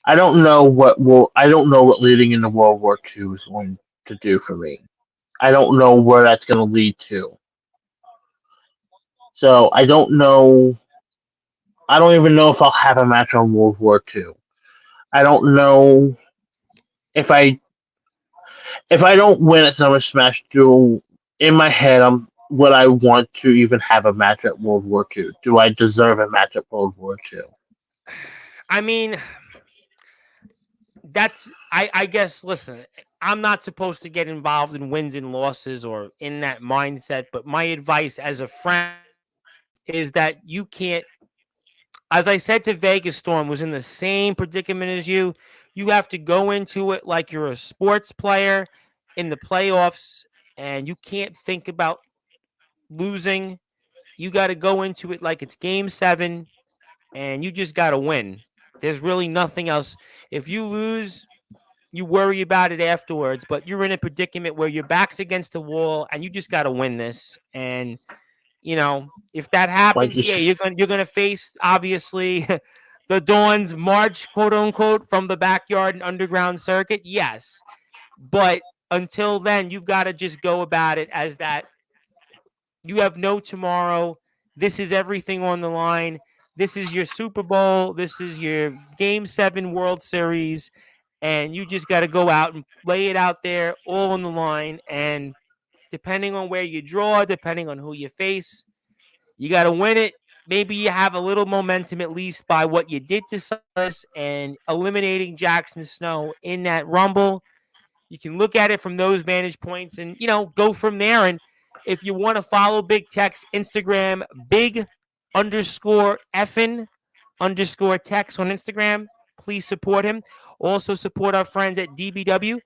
I don't know what leading into World War II is going to do for me. I don't know where that's going to lead to. So I don't know. I don't even know if I'll have a match on World War II. I don't know if I don't win at Summer Smash. Do in my head, would I want to even have a match at World War II? Do I deserve a match at World War II? I mean, I guess listen, I'm not supposed to get involved in wins and losses or in that mindset, but my advice as a friend is that you can't, as I said to Vegas Storm, was in the same predicament as you. You have to go into it like you're a sports player in the playoffs, and you can't think about losing. You got to go into it like it's game 7, and you just got to win. There's really nothing else. If you lose, you worry about it afterwards, but you're in a predicament where your back's against the wall and you just got to win this. And if that Like happens, you, yeah, you're gonna face obviously the Dawn's march, quote unquote, from the backyard and underground circuit. Yes, but until then, you've got to just go about it as that you have no tomorrow. This is everything on the line. This is your Super Bowl. This is your Game 7 World Series, and you just got to go out and lay it out there, all on the line. And depending on where you draw, depending on who you face, you got to win it. Maybe you have a little momentum at least by what you did to Silas and eliminating Jackson Snow in that Rumble. You can look at it from those vantage points and, go from there. And if you want to follow Big Tech's Instagram, big_effin_text on Instagram, please support him. Also support our friends at DBW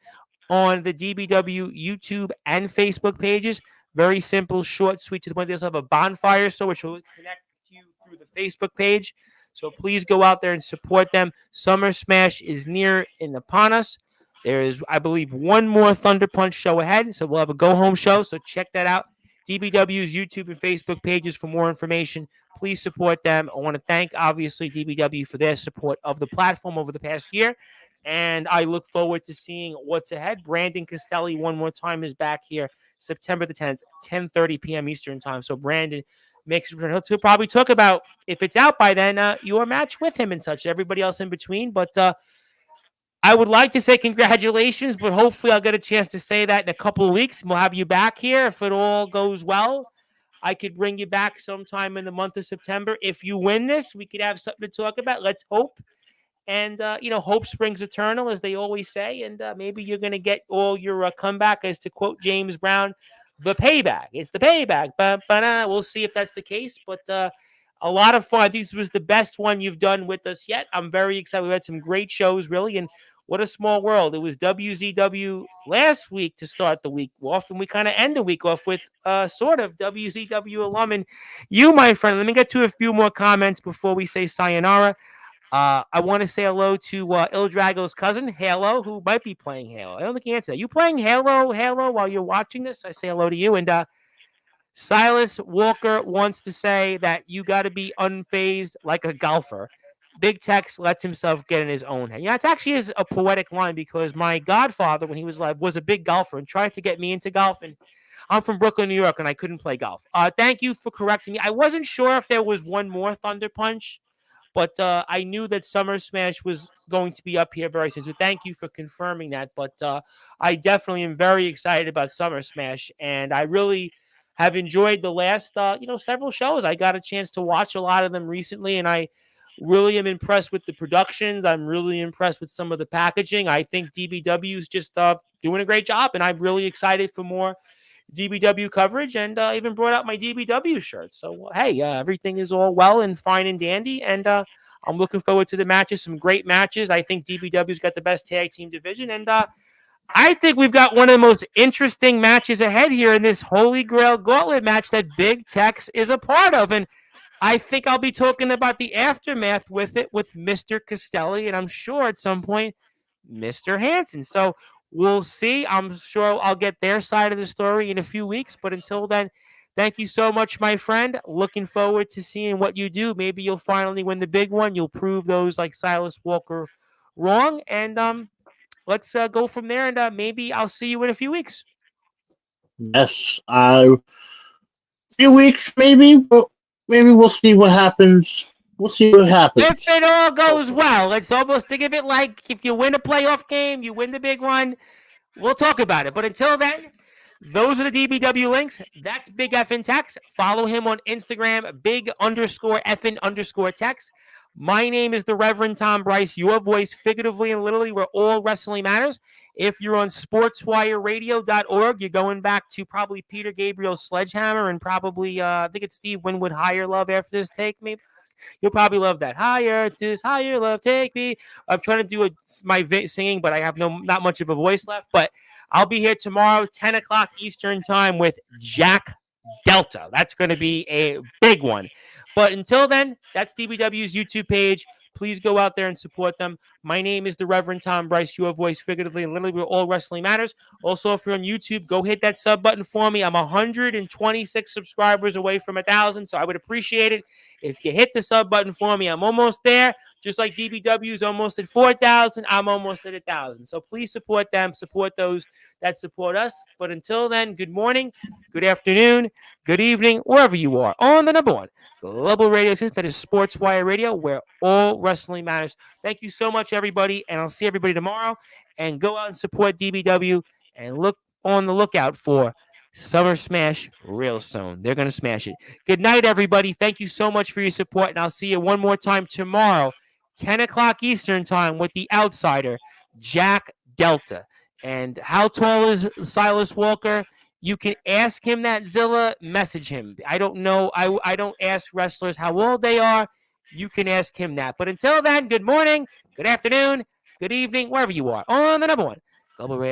on the DBW YouTube and Facebook pages. Very simple, short, sweet, to the point. They also have a bonfire store, which will connect to you through the Facebook page. So please go out there and support them. Summer Smash is near and upon us. There is, I believe, one more Thunder Punch show ahead. So we'll have a go-home show. So check that out. DBW's YouTube and Facebook pages for more information. Please support them. I want to thank, obviously, DBW for their support of the platform over the past year. And I look forward to seeing what's ahead. Brandon Castelli, one more time, is back here September the 10th, 10:30 p.m. Eastern time. So Brandon makes he'll probably talk about, if it's out by then, your match with him and such. Everybody else in between. But I would like to say congratulations, but hopefully I'll get a chance to say that in a couple of weeks. We'll have you back here if it all goes well. I could bring you back sometime in the month of September. If you win this, we could have something to talk about. Let's hope. And, hope springs eternal, as they always say. And maybe you're going to get all your comeback, as to quote James Brown, the payback. It's the payback. But we'll see if that's the case. But a lot of fun. This was the best one you've done with us yet. I'm very excited. We had some great shows, really. And what a small world. It was WZW last week to start the week off. And we kind of end the week off with sort of WZW alum. And you, my friend, let me get to a few more comments before we say sayonara. I want to say hello to Il Drago's cousin, Halo, who might be playing Halo. I don't think he answered that. You playing Halo, while you're watching this? I say hello to you. And Silas Walker wants to say that you got to be unfazed like a golfer. Big Tex lets himself get in his own head. Yeah, it actually is a poetic line, because my godfather, when he was alive, was a big golfer and tried to get me into golf. And I'm from Brooklyn, New York, and I couldn't play golf. Thank you for correcting me. I wasn't sure if there was one more Thunder Punch, but I knew that Summer Smash was going to be up here very soon. So thank you for confirming that. But I definitely am very excited about Summer Smash. And I really have enjoyed the last, several shows. I got a chance to watch a lot of them recently. And I really am impressed with the productions. I'm really impressed with some of the packaging. I think DBW is just doing a great job. And I'm really excited for more DBW coverage, and even brought out my DBW shirt. So, hey, everything is all well and fine and dandy, and I'm looking forward to the matches, some great matches. I think DBW's got the best tag team division, and I think we've got one of the most interesting matches ahead here in this Holy Grail Gauntlet match that Big Tex is a part of, and I think I'll be talking about the aftermath with it with Mr. Castelli, and I'm sure at some point, Mr. Hansen. So, we'll see. I'm sure I'll get their side of the story in a few weeks. But until then, thank you so much, my friend. Looking forward to seeing what you do. Maybe you'll finally win the big one. You'll prove those like Silas Walker wrong. And let's go from there. And maybe I'll see you in a few weeks. Yes. A few weeks, maybe. But maybe we'll see what happens. We'll see what happens. If it all goes well, it's almost, think of it like if you win a playoff game, you win the big one, we'll talk about it. But until then, those are the DBW links. That's Big Effin' Tex. Follow him on Instagram, big_effin_tex. My name is the Reverend Tom Bryce, your voice, figuratively and literally, where all wrestling matters. If you're on sportswireradio.org, you're going back to probably Peter Gabriel's Sledgehammer and probably, I think it's Steve Winwood, Higher Love after this take, maybe. You'll probably love that. Higher, love, take me. I'm trying to do my singing, but I have not much of a voice left. But I'll be here tomorrow, 10 o'clock Eastern time with Jack Delta. That's going to be a big one. But until then, that's DBW's YouTube page. Please go out there and support them. My name is the Reverend Tom Bryce, your voice, figuratively and literally, where all wrestling matters. Also, if you're on YouTube, go hit that sub button for me. I'm 126 subscribers away from 1,000, so I would appreciate it if you hit the sub button for me. I'm almost there. Just like DBW is almost at 4,000, I'm almost at 1,000. So please support them, support those that support us. But until then, good morning, good afternoon, good evening, wherever you are, on the number one global radio station that is Sportswire Radio, where all wrestling matters. Thank you so much, everybody, and I'll see everybody tomorrow. And go out and support DBW and look on the lookout for Summer Smash real soon. They're going to smash it. Good night, everybody. Thank you so much for your support, and I'll see you one more time tomorrow, 10 o'clock Eastern time, with the outsider, Jack Delta. And how tall is Silas Walker? You can ask him that, Zilla. Message him. I don't know. I don't ask wrestlers how old they are. You can ask him that. But until then, good morning, good afternoon, good evening, wherever you are, on the number one global radio.